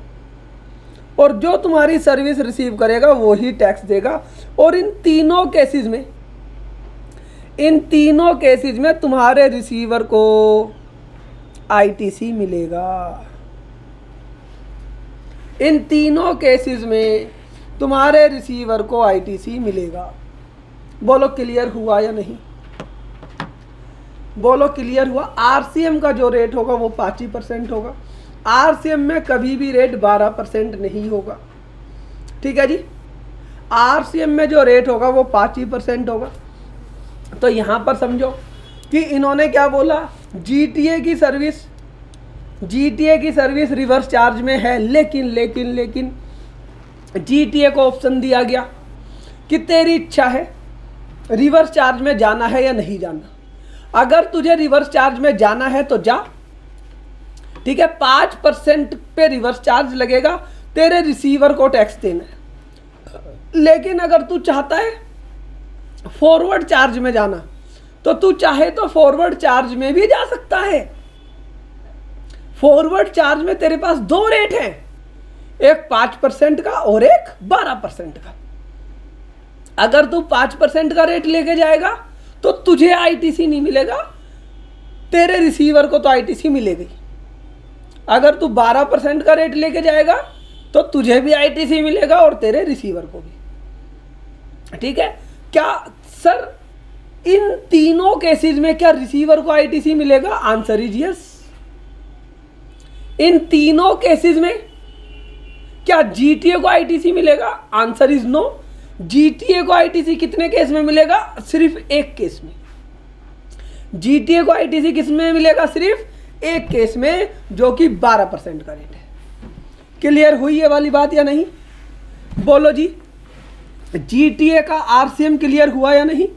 और जो तुम्हारी सर्विस रिसीव करेगा वो ही टैक्स देगा। और इन तीनों केसेस में तुम्हारे रिसीवर को आईटीसी मिलेगा। इन तीनों केसेस में तुम्हारे रिसीवर को आईटीसी मिलेगा। बोलो क्लियर हुआ या नहीं? बोलो क्लियर हुआ? आरसीएम का जो रेट होगा वो 5% होगा। आरसीएम में कभी भी रेट 12% नहीं होगा। ठीक है जी, आरसीएम में जो रेट होगा वो 5% होगा। तो यहाँ पर समझो कि इन्होंने क्या बोला, जीटीए की सर्विस रिवर्स चार्ज में है, लेकिन जीटीए को ऑप्शन दिया गया कि तेरी इच्छा है रिवर्स चार्ज में जाना है या नहीं जाना। अगर तुझे रिवर्स चार्ज में जाना है तो जा, ठीक है, 5% पे रिवर्स चार्ज लगेगा, तेरे रिसीवर को टैक्स देना है। लेकिन अगर तू चाहता है फॉरवर्ड चार्ज में जाना, तो तू चाहे तो फॉरवर्ड चार्ज में भी जा सकता है। फॉरवर्ड चार्ज में तेरे पास दो रेट हैं, एक 5% का और एक 12% का। अगर तू 5% का रेट लेके जाएगा तो तुझे आईटीसी नहीं मिलेगा, तेरे रिसीवर को तो आईटीसी मिलेगी। अगर तू 12% का रेट लेके जाएगा तो तुझे भी आईटीसी मिलेगा और तेरे रिसीवर को भी। ठीक है, क्या सर इन तीनों केसेस में क्या रिसीवर को आईटीसी मिलेगा? Answer is yes. इन तीनों केसेस में क्या जीटीए को आईटीसी मिलेगा? Answer is no. जीटीए को आईटीसी कितने केस में मिलेगा? सिर्फ एक केस में। जीटीए को आईटीसी किस में मिलेगा? सिर्फ एक केस में, जो कि 12% का रेट है। क्लियर हुई ये वाली बात या नहीं? बोलो जी, जीटीए का आरसीएम क्लियर हुआ या नहीं?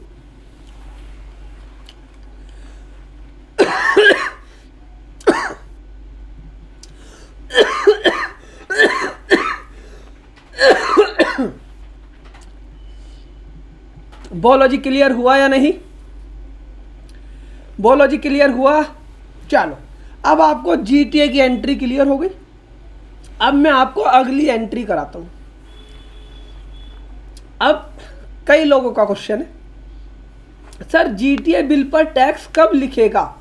बोलो जी क्लियर हुआ या नहीं? बोलो जी क्लियर हुआ? चलो, अब आपको जीटीए की एंट्री क्लियर हो गई। अब मैं आपको अगली एंट्री कराता हूं। अब कई लोगों का क्वेश्चन है, सर जीटीए बिल पर टैक्स कब लिखेगा?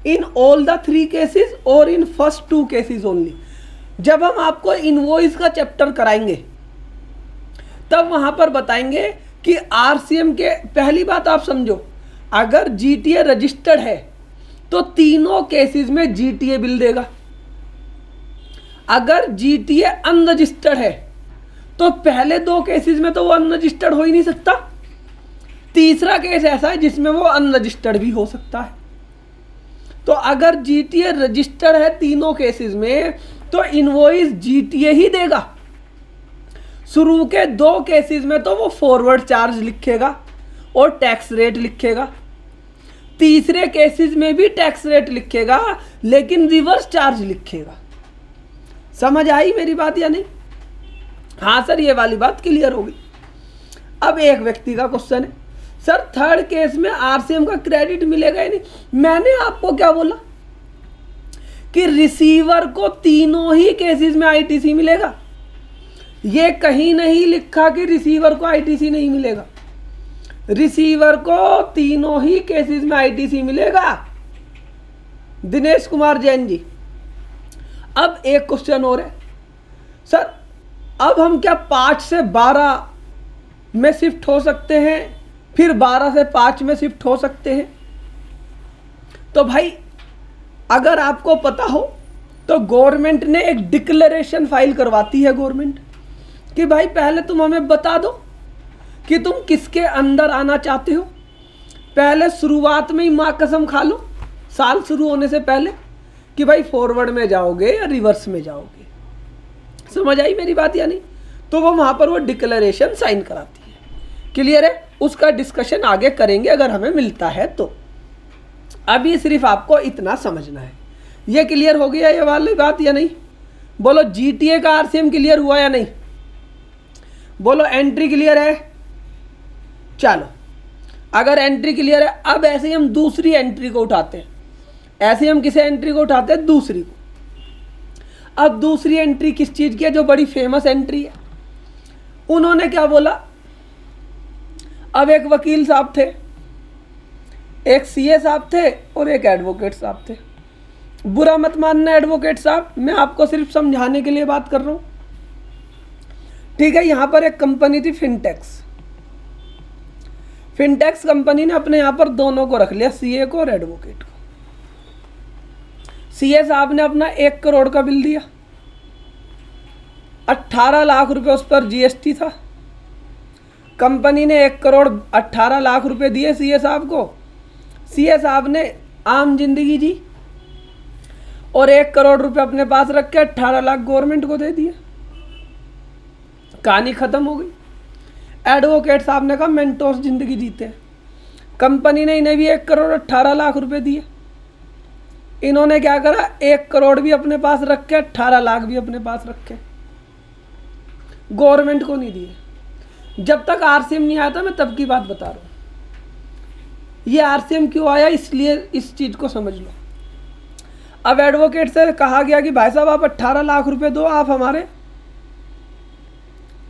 इन ऑल द 3 केसेस और इन फर्स्ट 2 केसेस ओनली। जब हम आपको इनवॉइस का चैप्टर कराएंगे तब वहां पर बताएंगे कि आरसीएम के, पहली बात आप समझो, अगर जीटीए रजिस्टर्ड है तो तीनों केसेस में जीटीए बिल देगा। अगर जीटीए अनरजिस्टर्ड है तो पहले 2 केसेस में तो वो अनरजिस्टर्ड हो ही नहीं सकता। तीसरा केस ऐसा है जिसमें वो अनरजिस्टर्ड भी हो सकता है। तो अगर जीटीए रजिस्टर्ड है तीनों केसेस में तो इनवॉइस जीटीए ही देगा। शुरू के 2 केसेस में तो वो फॉरवर्ड चार्ज लिखेगा और टैक्स रेट लिखेगा। तीसरे केसेस में भी टैक्स रेट लिखेगा लेकिन रिवर्स चार्ज लिखेगा। समझ आई मेरी बात या नहीं? हाँ सर, ये वाली बात क्लियर होगी। अब एक व्यक्ति का क्वेश्चन है, सर थर्ड केस में आरसीएम का क्रेडिट मिलेगा या नहीं? मैंने आपको क्या बोला कि रिसीवर को तीनों ही केसेस में आईटीसी मिलेगा। ये कहीं नहीं लिखा कि रिसीवर को आईटीसी नहीं मिलेगा। रिसीवर को तीनों ही केसेस में आईटीसी मिलेगा। दिनेश कुमार जैन जी, अब एक क्वेश्चन और है, सर अब हम क्या 5 से 12 में शिफ्ट हो सकते हैं, फिर 12 से 5 में शिफ्ट हो सकते हैं? तो भाई अगर आपको पता हो तो गवर्नमेंट ने एक डिक्लेरेशन फाइल करवाती है गवर्नमेंट कि भाई पहले तुम हमें बता दो कि तुम किसके अंदर आना चाहते हो। पहले शुरुआत में ही माँ कसम खा लो साल शुरू होने से पहले कि भाई फॉरवर्ड में जाओगे या रिवर्स में जाओगे। समझ आई मेरी बात या नहीं? तो वो वहाँ पर वो डिक्लेरेशन साइन कराती है। क्लियर है? उसका डिस्कशन आगे करेंगे अगर हमें मिलता है तो। अभी सिर्फ आपको इतना समझना है। ये क्लियर हो गया ये वाली बात या नहीं? बोलो जीटीए का आरसीएम क्लियर हुआ या नहीं? बोलो एंट्री क्लियर है? चलो, अगर एंट्री क्लियर है, अब ऐसे ही हम दूसरी एंट्री को उठाते हैं। ऐसे हम किसी एंट्री को उठाते हैं, दूसरी को। अब दूसरी एंट्री किस चीज की है, जो बड़ी फेमस एंट्री है। उन्होंने क्या बोला, अब एक वकील साहब थे, एक सीए साहब थे और एक एडवोकेट साहब थे। बुरा मत मानना एडवोकेट साहब, मैं आपको सिर्फ समझाने के लिए बात कर रहा हूं, ठीक है। यहां पर एक कंपनी थी फिनटेक्स। फिनटेक्स कंपनी ने अपने यहां पर दोनों को रख लिया, सीए को और एडवोकेट को। सीए साहब ने अपना 1 करोड़ का बिल दिया, 18 लाख रुपए उस पर जीएसटी था। कंपनी ने 1 करोड़ 18 लाख रुपए दिए सीए साहब को। सीए साहब ने आम जिंदगी जी और 1 करोड़ रुपए अपने पास रख के 18 लाख गवर्नमेंट को दे दिए। कहानी खत्म हो गई। एडवोकेट साहब ने कहा मेंटोस जिंदगी जीते हैं। कंपनी ने इन्हें भी 1 करोड़ 18 लाख रुपए दिए। इन्होंने क्या करा, 1 करोड़ भी अपने पास रख के 18 लाख भी अपने पास रखे, गवर्नमेंट को नहीं दिए। जब तक आरसीएम नहीं आया था, मैं तब की बात बता रहा हूं। ये आरसीएम क्यों आया, इसलिए इस चीज को समझ लो। अब एडवोकेट से कहा गया कि भाई साहब आप 18 लाख रुपए दो, आप हमारे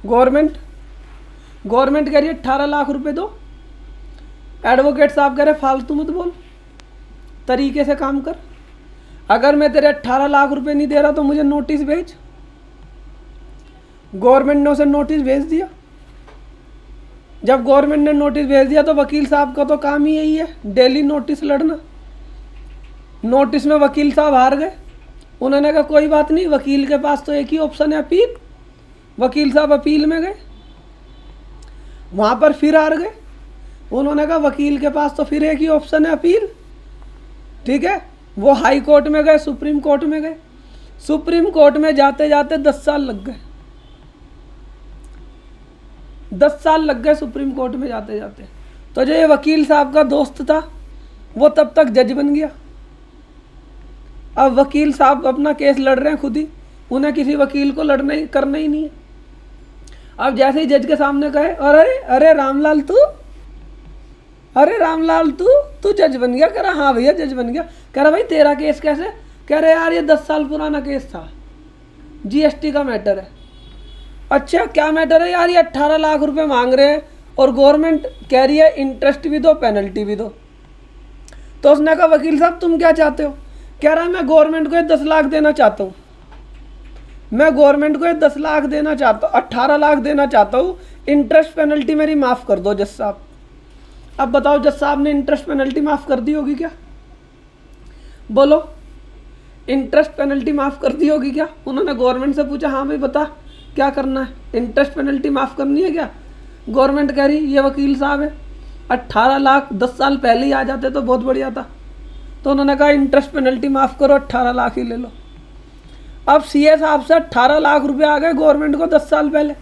गवर्नमेंट कह रही है 18 लाख रुपए दो। एडवोकेट साहब कह रहे फालतू मत बोल, तरीके से काम कर। अगर मैं तेरे 18 लाख रुपए नहीं दे रहा तो मुझे नोटिस भेज। गवर्नमेंट ने उसे नोटिस भेज दिया। जब गवर्नमेंट ने नोटिस भेज दिया तो वकील साहब का तो काम ही यही है, डेली नोटिस लड़ना। नोटिस में वकील साहब हार गए। उन्होंने कहा कोई बात नहीं, वकील के पास तो एक ही ऑप्शन है, अपील। वकील साहब अपील में गए, वहां पर फिर हार गए। उन्होंने कहा वकील के पास तो फिर एक ही ऑप्शन है, अपील। ठीक है, वो हाई कोर्ट में गए, सुप्रीम कोर्ट में गए। सुप्रीम कोर्ट में जाते जाते 10 साल लग गए। 10 साल लग गए सुप्रीम कोर्ट में जाते जाते। तो जो ये वकील साहब का दोस्त था वो तब तक जज बन गया। अब वकील साहब अपना केस लड़ रहे हैं खुद ही, उन्हें किसी वकील को लड़ना ही करना ही नहीं है। अब जैसे ही जज के सामने कहे, अरे अरे रामलाल तू, अरे रामलाल तू जज बन गया। कह रहा हाँ भैया जज बन गया। कह रहा भाई तेरा केस कैसे? कह रहे यार ये 10 साल पुराना केस था, जीएसटी का मैटर है। अच्छा क्या मैटर है यार? ये 18 लाख रुपए मांग रहे हैं और गवर्नमेंट कह रही है इंटरेस्ट भी दो पेनल्टी भी दो। तो उसने कहा वकील साहब तुम क्या चाहते हो? कह रहा है मैं गवर्नमेंट को 10 लाख देना चाहता हूँ, मैं गवर्नमेंट को 10 लाख देना चाहता हूँ, 18 लाख देना चाहता हूँ। इंटरेस्ट पेनल्टी मेरी माफ़ कर दो जज साहब। अब बताओ जज साहब ने इंटरेस्ट पेनल्टी माफ़ कर दी होगी क्या? बोलो, इंटरेस्ट पेनल्टी माफ़ कर दी होगी क्या? उन्होंने गवर्नमेंट से पूछा हाँ भाई बता क्या करना है, इंटरेस्ट पेनल्टी माफ़ करनी है क्या? गवर्नमेंट कह रही ये वकील साहब है, 18 लाख 10 साल पहले ही आ जाते तो बहुत बढ़िया था। तो उन्होंने कहा इंटरेस्ट पेनल्टी माफ़ करो, 18 लाख ही ले लो। अब सीए साहब से 18 लाख रुपए आ गए गवर्नमेंट को 10 साल पहले,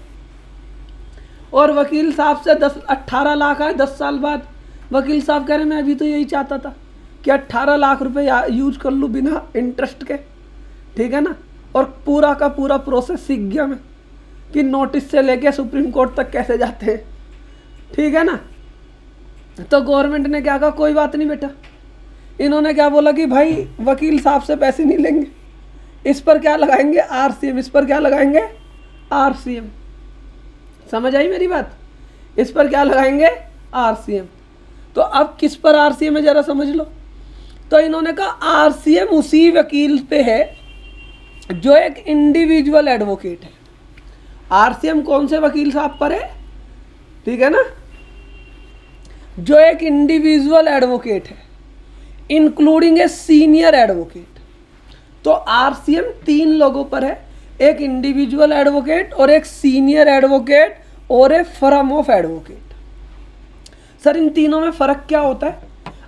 और वकील साहब से 18 लाख आए 10 साल बाद। वकील साहब कह रहे मैं अभी तो यही चाहता था कि 18 लाख रुपए यूज कर लूँ बिना इंटरेस्ट के, ठीक है ना। और पूरा का पूरा प्रोसेस सीख गया मैं कि नोटिस से लेके सुप्रीम कोर्ट तक कैसे जाते हैं, ठीक है ना। तो गवर्नमेंट ने क्या कहा, कोई बात नहीं बेटा। इन्होंने क्या बोला कि भाई वकील साहब से पैसे नहीं लेंगे, इस पर क्या लगाएंगे आरसीएम, इस पर क्या लगाएंगे आरसीएम। समझ आई मेरी बात? इस पर क्या लगाएंगे आरसीएम। तो अब किस पर आरसीएम है जरा समझ लो। तो इन्होंने कहा आरसीएम उसी वकील पे है जो एक इंडिविजुअल एडवोकेट है। आरसीएम कौन से वकील साहब पर है, ठीक है ना, जो एक इंडिविजुअल एडवोकेट है इंक्लूडिंग ए सीनियर एडवोकेट। तो आरसीएम 3 लोगों पर है, एक इंडिविजुअल एडवोकेट और एक सीनियर एडवोकेट और एक फर्म ऑफ एडवोकेट। सर इन तीनों में फ़र्क क्या होता है?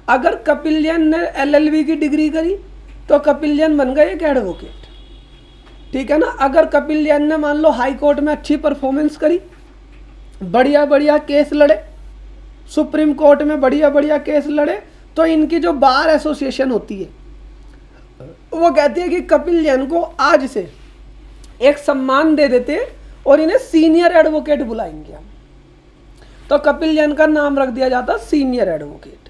अगर कपिल जैन ने एलएलबी की डिग्री करी तो कपिल जैन बन गए एक एडवोकेट, ठीक है ना। अगर कपिल जैन ने मान लो हाई कोर्ट में अच्छी परफॉर्मेंस करी, बढ़िया बढ़िया केस लड़े, सुप्रीम कोर्ट में बढ़िया बढ़िया केस लड़े, तो इनकी जो बार एसोसिएशन होती है वो कहती है कि कपिल जैन को आज से एक सम्मान दे देते हैं और इन्हें सीनियर एडवोकेट बुलाएंगे हम। तो कपिल जैन का नाम रख दिया जाता सीनियर एडवोकेट।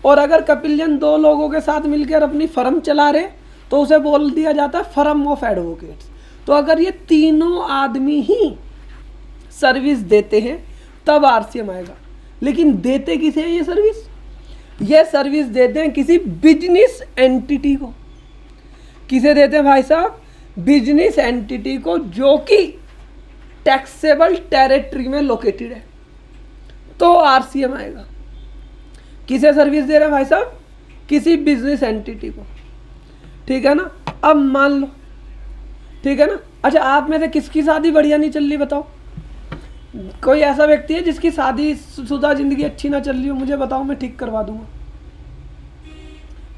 और अगर कपिल जैन 2 लोगों के साथ मिलकर अपनी फर्म चला रहे तो उसे बोल दिया जाता है फर्म ऑफ एडवोकेट्स। तो अगर ये तीनों आदमी ही सर्विस देते हैं तब आरसीएम आएगा। लेकिन देते किसे हैं ये सर्विस? ये सर्विस देते हैं किसी बिजनेस एंटिटी को। किसे देते हैं भाई साहब? बिजनेस एंटिटी को, जो कि टैक्सेबल टेरिटरी में लोकेटेड है, तो आरसीएम आएगा। किसे सर्विस दे रहे हैं भाई साहब? किसी बिजनेस एंटिटी को, ठीक है ना। अब मान लो, ठीक है ना। अच्छा, आप में से किसकी शादी बढ़िया नहीं चल रही बताओ? कोई ऐसा व्यक्ति है जिसकी शादी शुदा जिंदगी अच्छी ना चल रही हो? मुझे बताओ, मैं ठीक करवा दूंगा।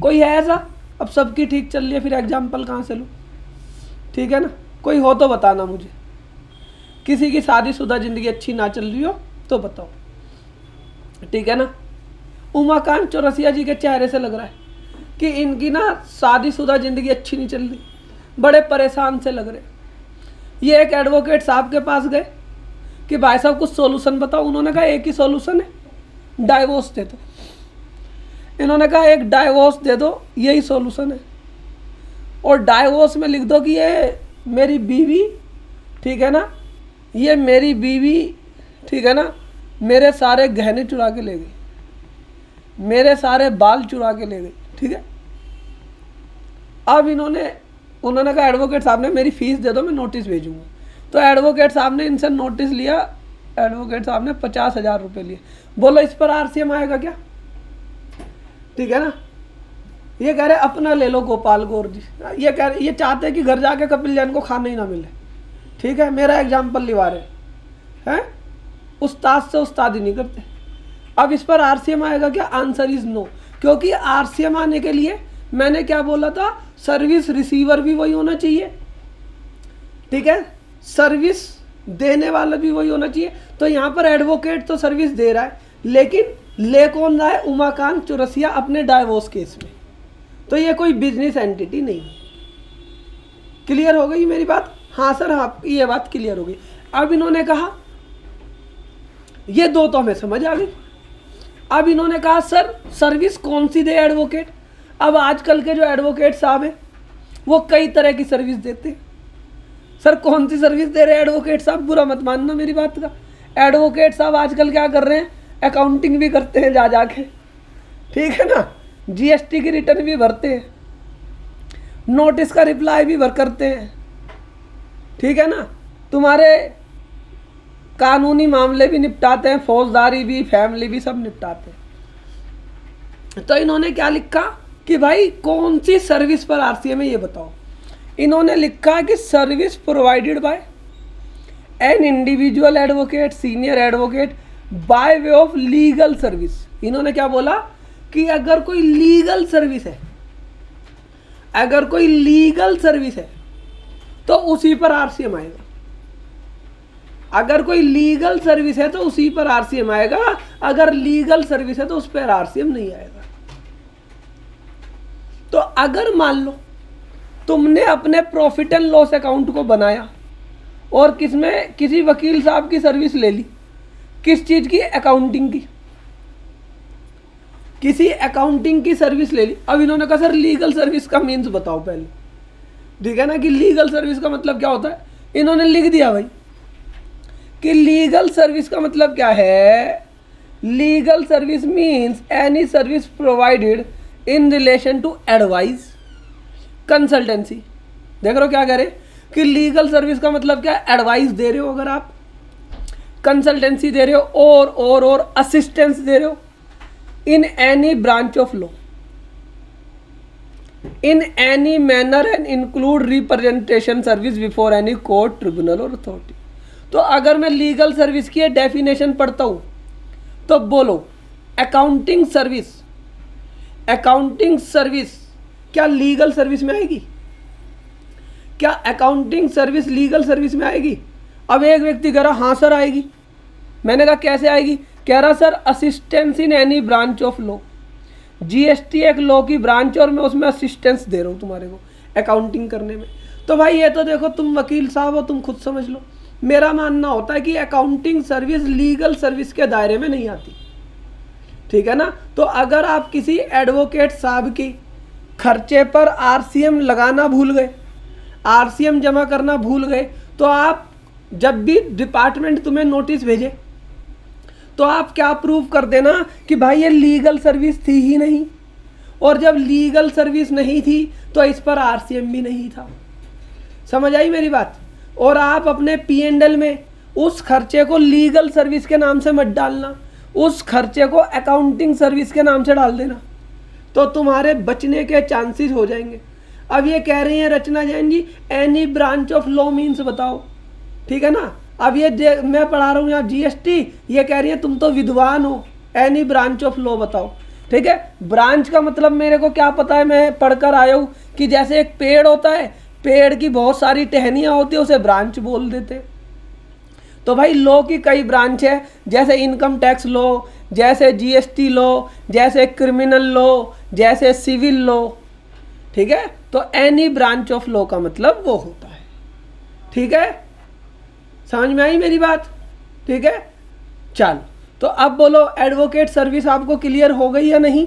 कोई है ऐसा? अब सबकी ठीक चल रही है, फिर एग्जाम्पल कहाँ से लूँ? ठीक है ना, कोई हो तो बताना मुझे। किसी की शादीशुदा जिंदगी अच्छी ना चल रही हो तो बताओ, ठीक है ना। उमाकांत चौरसिया जी के चेहरे से लग रहा है कि इनकी ना शादीशुदा जिंदगी अच्छी नहीं चल रही, बड़े परेशान से लग रहे। ये एक एडवोकेट साहब के पास गए कि भाई साहब कुछ सॉल्यूशन बताओ। उन्होंने कहा एक ही सॉल्यूशन है, डाइवोर्स दे दो। इन्होंने कहा एक डाइवोर्स दे दो, यही सॉल्यूशन है। और डाइवोर्स में लिख दो कि ये मेरी बीवी, ठीक है ना, ये मेरी बीवी, ठीक है ना, मेरे सारे गहने चुरा के ले गई, मेरे सारे बाल चुरा के ले गई, ठीक है। अब उन्होंने कहा एडवोकेट साहब ने मेरी फीस दे दो, मैं नोटिस भेजूंगा। तो एडवोकेट साहब ने इनसे नोटिस लिया, एडवोकेट साहब ने 50,000 रुपये लिए। बोलो इस पर आरसीएम आएगा क्या? ठीक है ना। ये कह रहे अपना ले लो गोपाल गौर जी, ये कह रहे, ये चाहते हैं कि घर जाके कपिल जैन को खाना ही ना मिले, ठीक है। मेरा एग्जाम्पल लिवा रहे हैं, उस्ताद से उस्तादी नहीं करते। अब इस पर आरसीएम आएगा क्या? आंसर इज नो, क्योंकि आरसीएम आने के लिए मैंने क्या बोला था, सर्विस रिसीवर भी वही होना चाहिए, ठीक है, सर्विस देने वाला भी वही होना चाहिए। तो यहाँ पर एडवोकेट तो सर्विस दे रहा है, लेकिन ले कौन रहा है? उमाकांत चौरसिया अपने डाइवोर्स केस में। तो ये कोई बिजनेस एंटिटी नहीं। क्लियर हो गई मेरी बात? हाँ सर, हाँ, ये बात क्लियर हो गई। अब इन्होंने कहा, ये दो तो हमें समझ आ गई। अब इन्होंने कहा सर सर्विस कौन सी दे एडवोकेट? अब आजकल के जो एडवोकेट साहब हैं वो कई तरह की सर्विस देते हैं। सर कौन सी सर्विस दे रहे हैं एडवोकेट साहब? बुरा मत मानना मेरी बात का। एडवोकेट साहब आजकल क्या कर रहे हैं? अकाउंटिंग भी करते हैं जा जाके, ठीक है ना, जीएसटी की रिटर्न भी भरते हैं, नोटिस का रिप्लाई भी करते हैं, ठीक है ना, तुम्हारे कानूनी मामले भी निपटाते हैं, फौजदारी भी, फैमिली भी, सब निपटाते हैं। तो इन्होंने क्या लिखा कि भाई कौन सी सर्विस पर आरसीएम है ये बताओ। इन्होंने लिखा कि service provided bye an individual advocate, senior advocate bye way of legal service. इन्होंने क्या बोला कि अगर कोई लीगल सर्विस है, अगर कोई लीगल सर्विस है तो उसी पर आरसीएम आएगा। अगर कोई लीगल सर्विस है तो उसी पर आरसीएम आएगा, अगर लीगल सर्विस है तो उस पर आरसीएम नहीं आएगा। तो अगर मान लो तुमने अपने प्रॉफिट एंड लॉस अकाउंट को बनाया और किसमें किसी वकील साहब की सर्विस ले ली, किस चीज की? अकाउंटिंग की, किसी अकाउंटिंग की सर्विस ले ली। अब इन्होंने कहा सर लीगल सर्विस का मीन्स बताओ पहले, ठीक है ना, कि लीगल सर्विस का मतलब क्या होता है। इन्होंने लिख दिया भाई कि लीगल सर्विस का मतलब क्या है। Legal service means any service provided in relation to advice, consultancy. देख रहे हो क्या कह रहे कि लीगल सर्विस का मतलब क्या है? एडवाइस दे रहे हो, अगर आप कंसल्टेंसी दे रहे हो और असिस्टेंस दे रहे हो in any branch of law, in any manner and include representation service before any court, tribunal और अथॉरिटी। तो अगर मैं लीगल सर्विस की डेफिनेशन पढ़ता हूं तो बोलो अकाउंटिंग सर्विस, अकाउंटिंग सर्विस क्या लीगल सर्विस में आएगी? क्या अकाउंटिंग सर्विस लीगल सर्विस में आएगी? अब एक व्यक्ति कह रहा हाँ सर आएगी। मैंने कहा कैसे आएगी? कह रहा sir assistance in any branch of law, GST एक लॉ की ब्रांच और मैं उसमें असिस्टेंस दे रहा हूँ तुम्हारे को अकाउंटिंग करने में। तो भाई ये तो देखो तुम वकील साहब हो, तुम खुद समझ लो। मेरा मानना होता है कि अकाउंटिंग सर्विस लीगल सर्विस के दायरे में नहीं आती, ठीक है ना। तो अगर आप किसी एडवोकेट साहब की खर्चे पर आरसीएम लगाना भूल गए, आरसीएम जमा करना भूल गए, तो आप जब भी डिपार्टमेंट तुम्हें नोटिस भेजे तो आप क्या प्रूव कर देना कि भाई ये लीगल सर्विस थी ही नहीं, और जब लीगल सर्विस नहीं थी तो इस पर आरसीएम भी नहीं था। समझ आई मेरी बात। और आप अपने P&L में उस खर्चे को लीगल सर्विस के नाम से मत डालना, उस खर्चे को अकाउंटिंग सर्विस के नाम से डाल देना, तो तुम्हारे बचने के चांसेस हो जाएंगे। अब ये कह रही हैं Rachna Jain ji any branch of law means बताओ, ठीक है ना। अब ये मैं पढ़ा रहा हूँ यहाँ जीएसटी, ये कह रही है तुम तो विद्वान हो, एनी ब्रांच ऑफ लॉ बताओ, ठीक है। ब्रांच का मतलब मेरे को क्या पता है, मैं पढ़कर आया हूँ कि जैसे एक पेड़ होता है, पेड़ की बहुत सारी टहनियाँ होती है, उसे ब्रांच बोल देते। तो भाई लॉ की कई ब्रांच है, जैसे इनकम टैक्स लॉ, जैसे जीएसटी लॉ, जैसे क्रिमिनल लॉ, जैसे सिविल लॉ, ठीक है। तो एनी ब्रांच ऑफ लॉ का मतलब वो होता है, ठीक है। समझ में आई मेरी बात, ठीक है। चल तो अब बोलो एडवोकेट सर्विस आपको क्लियर हो गई या नहीं,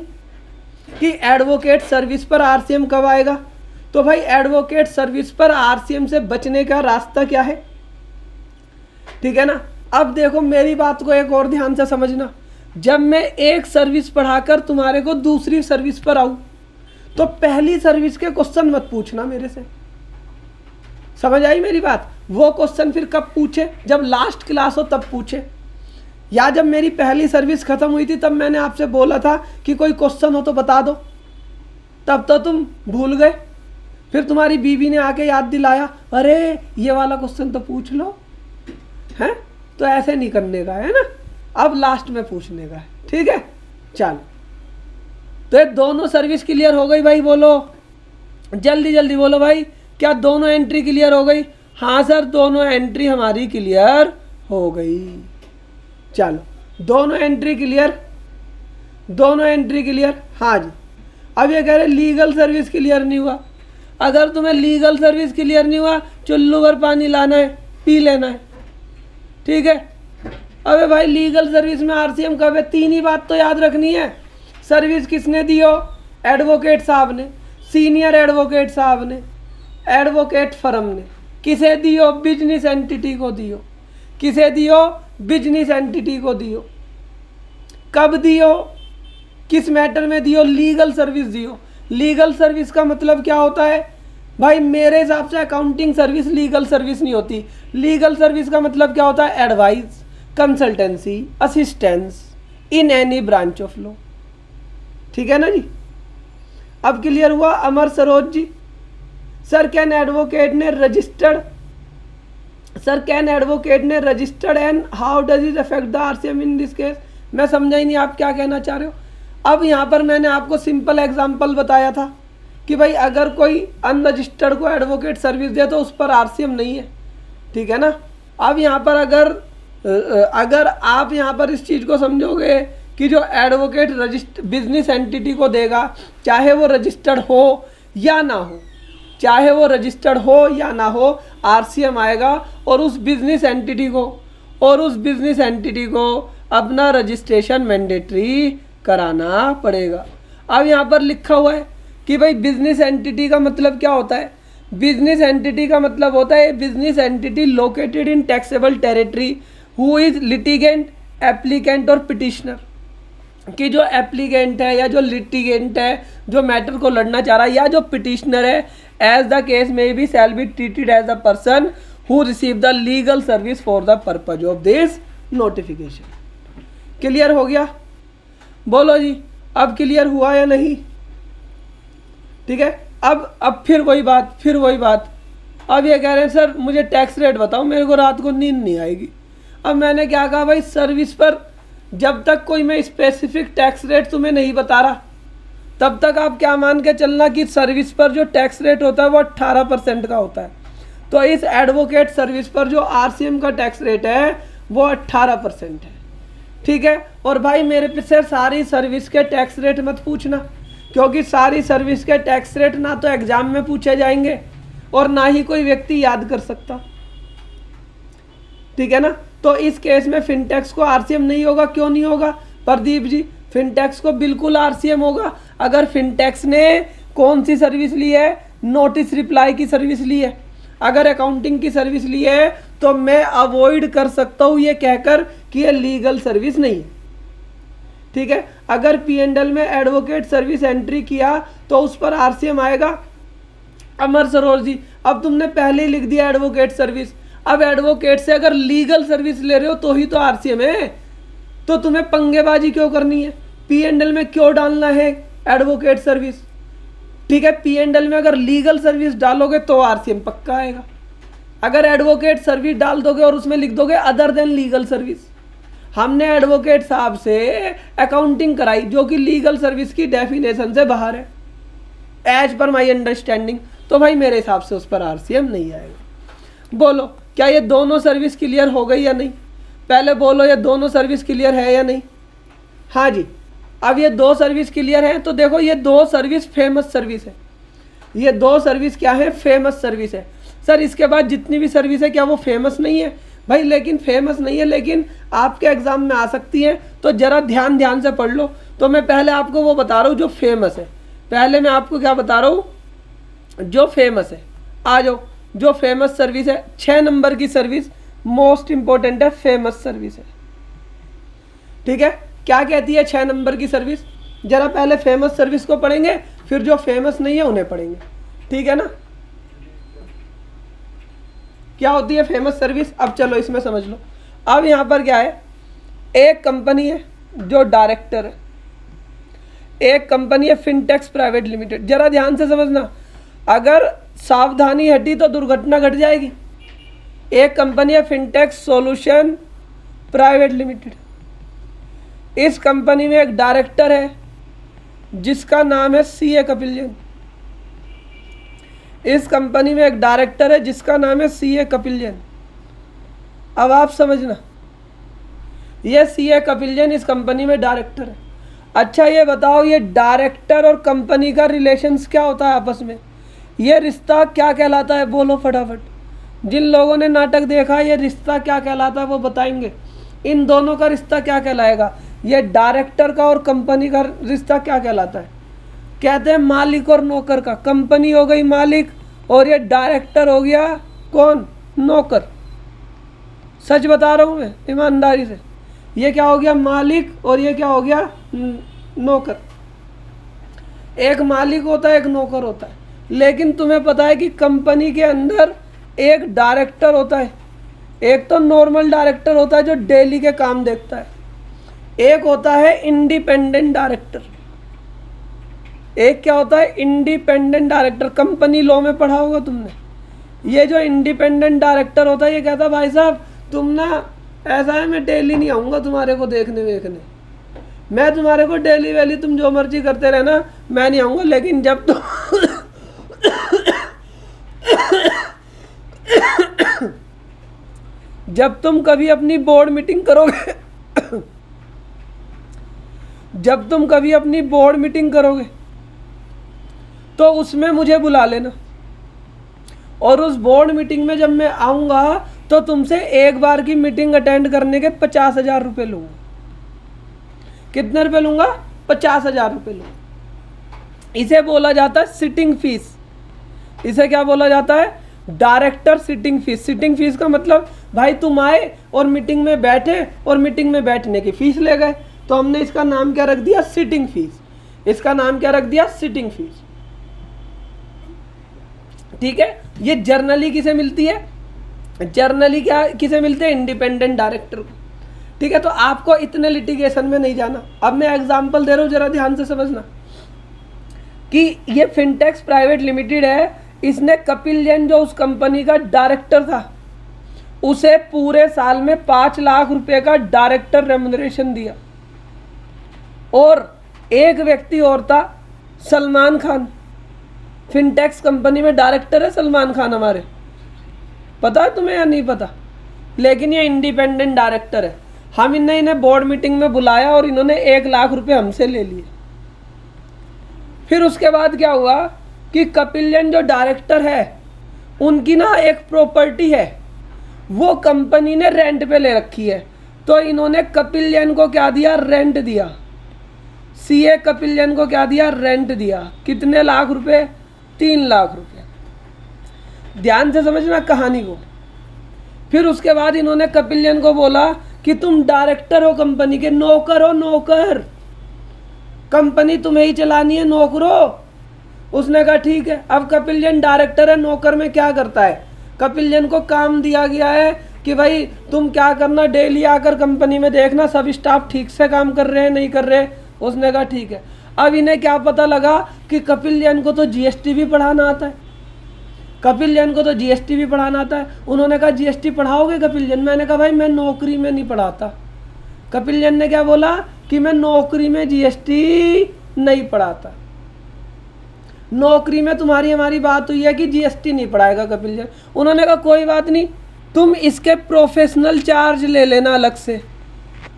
कि एडवोकेट सर्विस पर आरसीएम कब आएगा। तो भाई एडवोकेट सर्विस पर आरसीएम से बचने का रास्ता क्या है, ठीक है ना। अब देखो मेरी बात को एक और ध्यान से समझना, जब मैं एक सर्विस पढ़ाकर तुम्हारे को दूसरी सर्विस पर आऊं तो पहली सर्विस के क्वेश्चन मत पूछना मेरे से। समझ आई मेरी बात। वो क्वेश्चन फिर कब पूछे, जब लास्ट क्लास हो तब पूछे, या जब मेरी पहली सर्विस खत्म हुई थी तब मैंने आपसे बोला था कि कोई क्वेश्चन हो तो बता दो, तब तो तुम भूल गए। फिर तुम्हारी बीवी ने आके याद दिलाया, अरे ये वाला क्वेश्चन तो पूछ लो, हैं। तो ऐसे नहीं करने का है ना, अब लास्ट में पूछने का है, ठीक है। चलो तो ये दोनों सर्विस क्लियर हो गई भाई, बोलो जल्दी जल्दी बोलो भाई, क्या दोनों एंट्री क्लियर हो गई। हाँ सर दोनों एंट्री हमारी क्लियर हो गई। चलो दोनों एंट्री क्लियर, दोनों एंट्री क्लियर, हाँ जी। अब ये कह रहे लीगल सर्विस क्लियर नहीं हुआ। अगर तुम्हें लीगल सर्विस क्लियर नहीं हुआ, चुल्लू भर पानी लाना है, पी लेना है, ठीक है। अबे भाई लीगल सर्विस में आरसीएम कब है, तीन ही बात तो याद रखनी है। सर्विस किसने दी हो, एडवोकेट साहब ने, सीनियर एडवोकेट साहब ने, एडवोकेट फर्म ने। किसे दियो, बिजनेस एंटिटी को दियो। किसे दियो, बिजनेस एंटिटी को दियो। कब दियो, किस मैटर में दियो, लीगल सर्विस दियो। लीगल सर्विस का मतलब क्या होता है भाई, मेरे हिसाब से अकाउंटिंग सर्विस लीगल सर्विस नहीं होती। लीगल सर्विस का मतलब क्या होता है, advice, consultancy, assistance in any branch of law, ठीक है ना जी। अब क्लियर हुआ अमर Saroj ji. Sir can advocate ने रजिस्टर्ड, सर कैन एडवोकेट ने registered and how does it affect the RCM in this case. मैं समझा ही नहीं आप क्या कहना चाह रहे हो। अब यहाँ पर मैंने आपको सिंपल एग्जांपल बताया था कि भाई अगर कोई अनरजिस्टर्ड को एडवोकेट सर्विस दे तो उस पर आरसीएम नहीं है, ठीक है ना। अब यहाँ पर अगर आप यहाँ पर इस चीज़ को समझोगे कि जो एडवोकेट बिजनेस एंटिटी को देगा, चाहे वो रजिस्टर्ड हो या ना हो, चाहे वो रजिस्टर्ड हो या ना हो, आरसीएम आएगा और उस बिजनेस एंटिटी को अपना रजिस्ट्रेशन मैंडेटरी कराना पड़ेगा। अब यहाँ पर लिखा हुआ है कि भाई बिजनेस एंटिटी का मतलब क्या होता है। बिजनेस एंटिटी का मतलब होता है business entity located in taxable territory who is litigant, applicant और पिटिशनर। कि जो एप्लीकेंट है या जो लिटिगेंट है, जो मैटर को लड़ना चाह रहा है, या जो पिटिशनर है, एज द केस में B shall be treated as the person who receive the legal service for the purpose of this notification. Clear हो गया, बोलो जी अब क्लियर हुआ या नहीं, ठीक है। अब फिर वही बात, अब ये कह रहे हैं सर मुझे टैक्स रेट बताओ, मेरे को रात को नींद नहीं आएगी। अब मैंने क्या कहा भाई, सर्विस पर जब तक कोई मैं स्पेसिफिक टैक्स रेट तुम्हें नहीं बता रहा तब तक आप क्या मान के चलना कि सर्विस पर जो टैक्स रेट होता है वो 18% का होता है। तो इस एडवोकेट सर्विस पर जो आरसीएम का टैक्स रेट है वो 18% है, ठीक है। और भाई मेरे पीछे सारी सर्विस के टैक्स रेट मत पूछना, क्योंकि सारी सर्विस के टैक्स रेट ना तो एग्जाम में पूछे जाएंगे और ना ही कोई व्यक्ति याद कर सकता, ठीक है ना। तो इस केस में फिनटेक्स को आरसीएम नहीं होगा, क्यों नहीं होगा प्रदीप जी, फिनटेक्स को बिल्कुल आरसीएम होगा। अगर फिनटेक्स ने कौन सी सर्विस ली है, नोटिस रिप्लाई की सर्विस ली है, अगर अकाउंटिंग की सर्विस ली है, तो मैं अवॉइड कर सकता हूँ ये कहकर कि ये लीगल सर्विस नहीं है। ठीक है, अगर P&L में एडवोकेट सर्विस एंट्री किया तो उस पर आरसीएम आएगा। अमर सरोज जी, अब तुमने पहले ही लिख दिया एडवोकेट सर्विस, अब एडवोकेट से अगर लीगल सर्विस ले रहे हो तो ही तो आरसीएम है, तो तुम्हें पंगेबाजी क्यों करनी है, P&L में क्यों डालना है एडवोकेट सर्विस। ठीक है, P&L में अगर लीगल सर्विस डालोगे तो आरसीएम पक्का आएगा। अगर एडवोकेट सर्विस डाल दोगे और उसमें लिख दोगे अदर देन लीगल सर्विस, हमने एडवोकेट साहब से अकाउंटिंग कराई जो कि लीगल सर्विस की डेफिनेशन से बाहर है, एज पर माई अंडरस्टैंडिंग, तो भाई मेरे हिसाब से उस पर आरसीएम नहीं आएगा। बोलो क्या ये दोनों सर्विस क्लियर हो गई या नहीं, पहले बोलो ये दोनों सर्विस क्लियर है या नहीं। हाँ जी, अब ये दो सर्विस क्लियर है, तो देखो ये दो सर्विस फेमस सर्विस है, ये दो सर्विस क्या है, फेमस सर्विस है। सर इसके बाद जितनी भी सर्विस है क्या वो फेमस नहीं है भाई, लेकिन फेमस नहीं है लेकिन आपके एग्जाम में आ सकती है, तो जरा ध्यान से पढ़ लो। तो मैं पहले आपको वो बता रहा हूँ जो फेमस है, पहले मैं आपको क्या बता रहा हूँ, जो फेमस है। आ जाओ, जो फेमस सर्विस है 6 नंबर की सर्विस मोस्ट इंपॉर्टेंट है, फेमस सर्विस है। ठीक है, क्या कहती है 6 नंबर की सर्विस, जरा पहले फेमस सर्विस को पढ़ेंगे, फिर जो फेमस नहीं है उन्हें पढ़ेंगे। ठीक है ना, क्या होती है फेमस सर्विस, अब चलो इसमें समझ लो। अब यहाँ पर क्या है, एक कंपनी है जो डायरेक्टर है, एक कंपनी है फिनटेक्स प्राइवेट लिमिटेड। जरा ध्यान से समझना, अगर सावधानी हटी तो दुर्घटना घट जाएगी। एक कंपनी है फिनटेक्स सॉल्यूशन प्राइवेट लिमिटेड, इस कंपनी में एक डायरेक्टर है जिसका नाम है CA कपिल। इस कंपनी में एक डायरेक्टर है जिसका नाम है CA कपिल। अब आप समझना, ये CA कपिल इस कंपनी में डायरेक्टर है। अच्छा ये बताओ, ये डायरेक्टर और कंपनी का रिलेशंस क्या होता है आपस में, ये रिश्ता क्या कहलाता है, बोलो फटाफट। जिन लोगों ने नाटक देखा ये रिश्ता क्या कहलाता है वो बताएंगे। इन दोनों का रिश्ता क्या कहलाएगा, ये डायरेक्टर का और कंपनी का रिश्ता क्या कहलाता है, कहते हैं मालिक और नौकर का। कंपनी हो गई मालिक और ये डायरेक्टर हो गया कौन, नौकर। सच बता रहा हूँ मैं ईमानदारी से, ये क्या हो गया मालिक और ये क्या हो गया नौकर। एक मालिक होता है एक नौकर होता है, लेकिन तुम्हें पता है कि कंपनी के अंदर एक डायरेक्टर होता है, एक तो नॉर्मल डायरेक्टर होता है जो डेली के काम देखता है, एक होता है इंडिपेंडेंट डायरेक्टर। एक क्या होता है, इंडिपेंडेंट डायरेक्टर। कंपनी लॉ में पढ़ा होगा तुमने। ये जो इंडिपेंडेंट डायरेक्टर होता है ये कहता है भाई साहब तुम ना, ऐसा है मैं डेली नहीं आऊँगा तुम्हारे को देखने वेखने, मैं तुम्हारे को डेली वैली तुम जो मर्जी करते रहना, मैं नहीं आऊँगा, लेकिन जब तुम जब तुम कभी अपनी बोर्ड मीटिंग करोगे जब तुम कभी अपनी बोर्ड मीटिंग करोगे तो उसमें मुझे बुला लेना, और उस बोर्ड मीटिंग में जब मैं आऊँगा तो तुमसे एक बार की मीटिंग अटेंड करने के 50,000 रुपये लूँगा। कितने रुपये लूँगा, 50,000 रुपये लूँगा। इसे बोला जाता है सिटिंग फीस। इसे क्या बोला जाता है, director sitting fees. Sitting fees का मतलब भाई तुम आए और मीटिंग में बैठे और मीटिंग में बैठने की फीस ले गए, तो हमने इसका नाम क्या रख दिया, सिटिंग फीस। इसका नाम क्या रख दिया, सिटिंग फीस। ठीक है, ये जर्नली किसे मिलती है, जर्नली क्या किसे मिलते हैं, इंडिपेंडेंट डायरेक्टर को। ठीक है, तो आपको इतने लिटिगेशन में नहीं जाना। अब मैं एग्जांपल दे रहा हूँ, जरा ध्यान से समझना कि ये फिनटेक्स प्राइवेट लिमिटेड है, इसने कपिल जैन जो उस कंपनी का डायरेक्टर था उसे पूरे साल में 5 लाख रुपए का डायरेक्टर रेम्युनरेशन दिया। और एक व्यक्ति और था सलमान खान, फिनटेक्स कंपनी में डायरेक्टर है सलमान खान हमारे, पता है तुम्हें या नहीं पता, लेकिन ये इंडिपेंडेंट डायरेक्टर है। हम इन्हें बोर्ड मीटिंग में बुलाया और इन्होंने 1 लाख रुपए हमसे ले लिए। फिर उसके बाद क्या हुआ कि कपिल जैन जो डायरेक्टर है उनकी ना एक प्रॉपर्टी है, वो कंपनी ने रेंट पे ले रखी है, तो इन्होंने कपिल जैन को क्या दिया, रेंट दिया। सीए कपिल जैन को क्या दिया, रेंट दिया, कितने लाख रुपए, 3 लाख रुपए। ध्यान से समझना कहानी को। फिर उसके बाद इन्होंने कपिल जैन को बोला कि तुम डायरेक्टर हो कंपनी के, नौकर हो, नौकर, कंपनी तुम्हें ही चलानी है, नौकरो। उसने कहा ठीक है। अब कपिल जैन डायरेक्टर है, नौकर में क्या करता है, कपिल जैन को काम दिया गया है कि भाई तुम क्या करना, डेली आकर कंपनी में देखना सब स्टाफ ठीक से काम कर रहे हैं नहीं कर रहे। उसने कहा ठीक है। अब इन्हें क्या पता लगा कि कपिल जैन को तो जीएसटी भी पढ़ाना आता है, कपिल जैन को तो जीएसटी भी पढ़ाना आता है। उन्होंने कहा जीएसटी पढ़ाओगे कपिल जैन? मैंने कहा भाई मैं नौकरी में नहीं पढ़ाता। कपिल जैन ने क्या बोला कि मैं नौकरी में जीएसटी नहीं पढ़ाता, नौकरी में तुम्हारी हमारी बात हुई है कि जीएसटी नहीं पढ़ाएगा कपिल जैन। उन्होंने कहा कोई बात नहीं, तुम इसके प्रोफेशनल चार्ज ले लेना अलग से,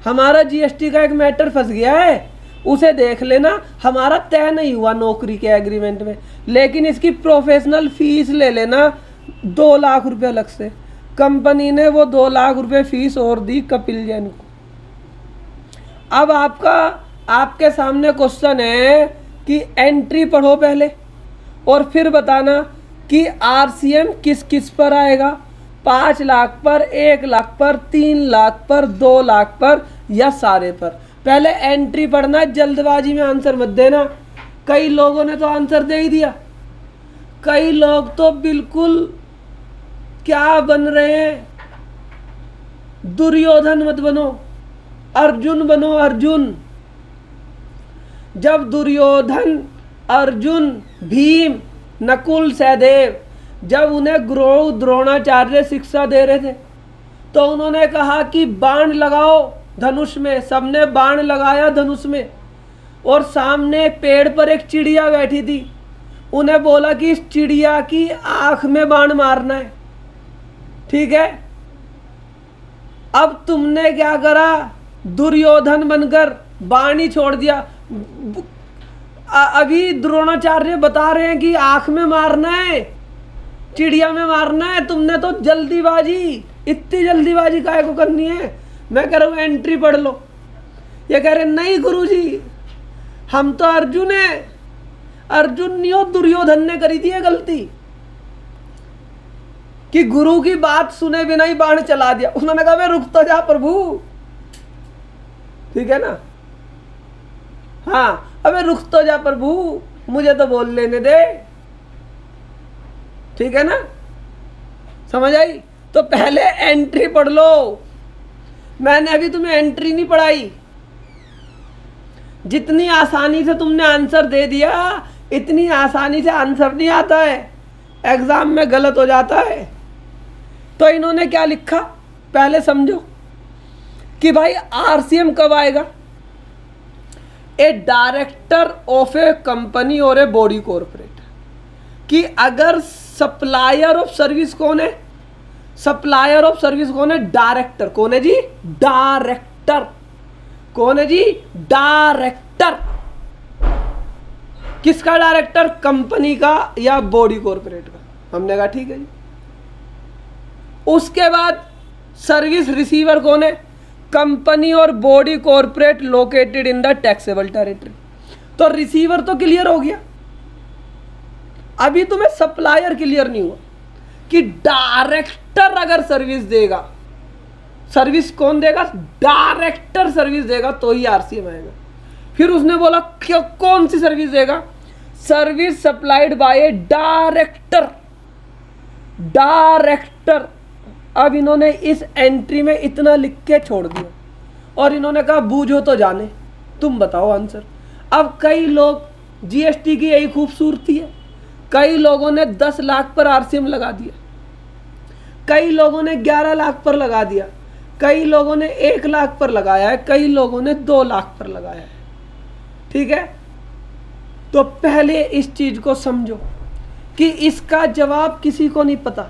हमारा जीएसटी का एक मैटर फंस गया है उसे देख लेना, हमारा तय नहीं हुआ नौकरी के एग्रीमेंट में, लेकिन इसकी प्रोफेशनल फीस ले लेना 2 लाख रुपए अलग से। कंपनी ने वो 2 लाख रुपए फीस और दी कपिल जैन को। अब आपके सामने क्वेश्चन है कि एंट्री पढ़ो पहले और फिर बताना कि आरसीएम किस किस पर आएगा, 5 लाख पर, 1 लाख पर, 3 लाख पर, 2 लाख पर या सारे पर। पहले एंट्री पढ़ना, जल्दबाजी में आंसर मत देना। कई लोगों ने तो आंसर दे ही दिया, कई लोग तो बिल्कुल क्या बन रहे हैं, दुर्योधन मत बनो, अर्जुन बनो, अर्जुन। जब दुर्योधन, अर्जुन, भीम, नकुल, सहदेव जब उन्हें गुरु द्रोणाचार्य शिक्षा दे रहे थे तो उन्होंने कहा कि बाण लगाओ धनुष में, सबने बाण लगाया धनुष में, और सामने पेड़ पर एक चिड़िया बैठी थी, उन्हें बोला कि इस चिड़िया की आंख में बाण मारना है, ठीक है। अब तुमने क्या करा, दुर्योधन बनकर बाण ही छोड़ दिया। अभी द्रोणाचार्य बता रहे हैं कि आंख में मारना है, चिड़िया में मारना है, तुमने तो जल्दीबाजी, इतनी जल्दीबाजी काहे को करनी है। मैं कह रहा हूँ एंट्री पढ़ लो। ये कह रहे नहीं गुरुजी हम तो अर्जुन है, अर्जुन नहीं हो, दुर्योधन ने करी थी ये गलती कि गुरु की बात सुने बिना ही बाण चला दिया। उन्होंने कहा मैं रुक तो जा प्रभु, ठीक है ना, हाँ अबे रुक तो जा प्रभु, मुझे तो बोल लेने दे, ठीक है ना, समझ आई। तो पहले एंट्री पढ़ लो। मैंने अभी तुम्हें एंट्री नहीं पढ़ाई, जितनी आसानी से तुमने आंसर दे दिया इतनी आसानी से आंसर नहीं आता है, एग्जाम में गलत हो जाता है। तो इन्होंने क्या लिखा पहले समझो कि भाई आरसीएम कब आएगा, ए डायरेक्टर ऑफ ए कंपनी और ए बॉडी कॉर्पोरेट, कि अगर सप्लायर ऑफ सर्विस कौन है, सप्लायर ऑफ सर्विस कौन है, डायरेक्टर कौन है जी, डायरेक्टर कौन है जी, डायरेक्टर। किसका डायरेक्टर, कंपनी का या बॉडी कॉर्पोरेट का। हमने कहा ठीक है जी। उसके बाद सर्विस रिसीवर कौन है, कंपनी और body corporate located in the taxable territory. तो रिसीवर तो क्लियर हो गया, अभी तुम्हें सप्लायर क्लियर नहीं हुआ कि डायरेक्टर अगर सर्विस देगा, सर्विस कौन देगा, डायरेक्टर सर्विस देगा तो ही आरसीएम आएगा। फिर उसने बोला क्यों, कौन सी सर्विस देगा, service supplied by A director, director. अब इन्होंने इस एंट्री में इतना लिख के छोड़ दिया और इन्होंने कहा बूझो तो जाने, तुम बताओ आंसर। अब कई लोग, जीएसटी की यही खूबसूरती है, कई लोगों ने 10 लाख पर आरसीएम लगा दिया, कई लोगों ने 11 लाख पर लगा दिया, कई लोगों ने 1 लाख पर लगाया है, कई लोगों ने 2 लाख पर लगाया है, ठीक है। तो पहले इस चीज को समझो कि इसका जवाब किसी को नहीं पता।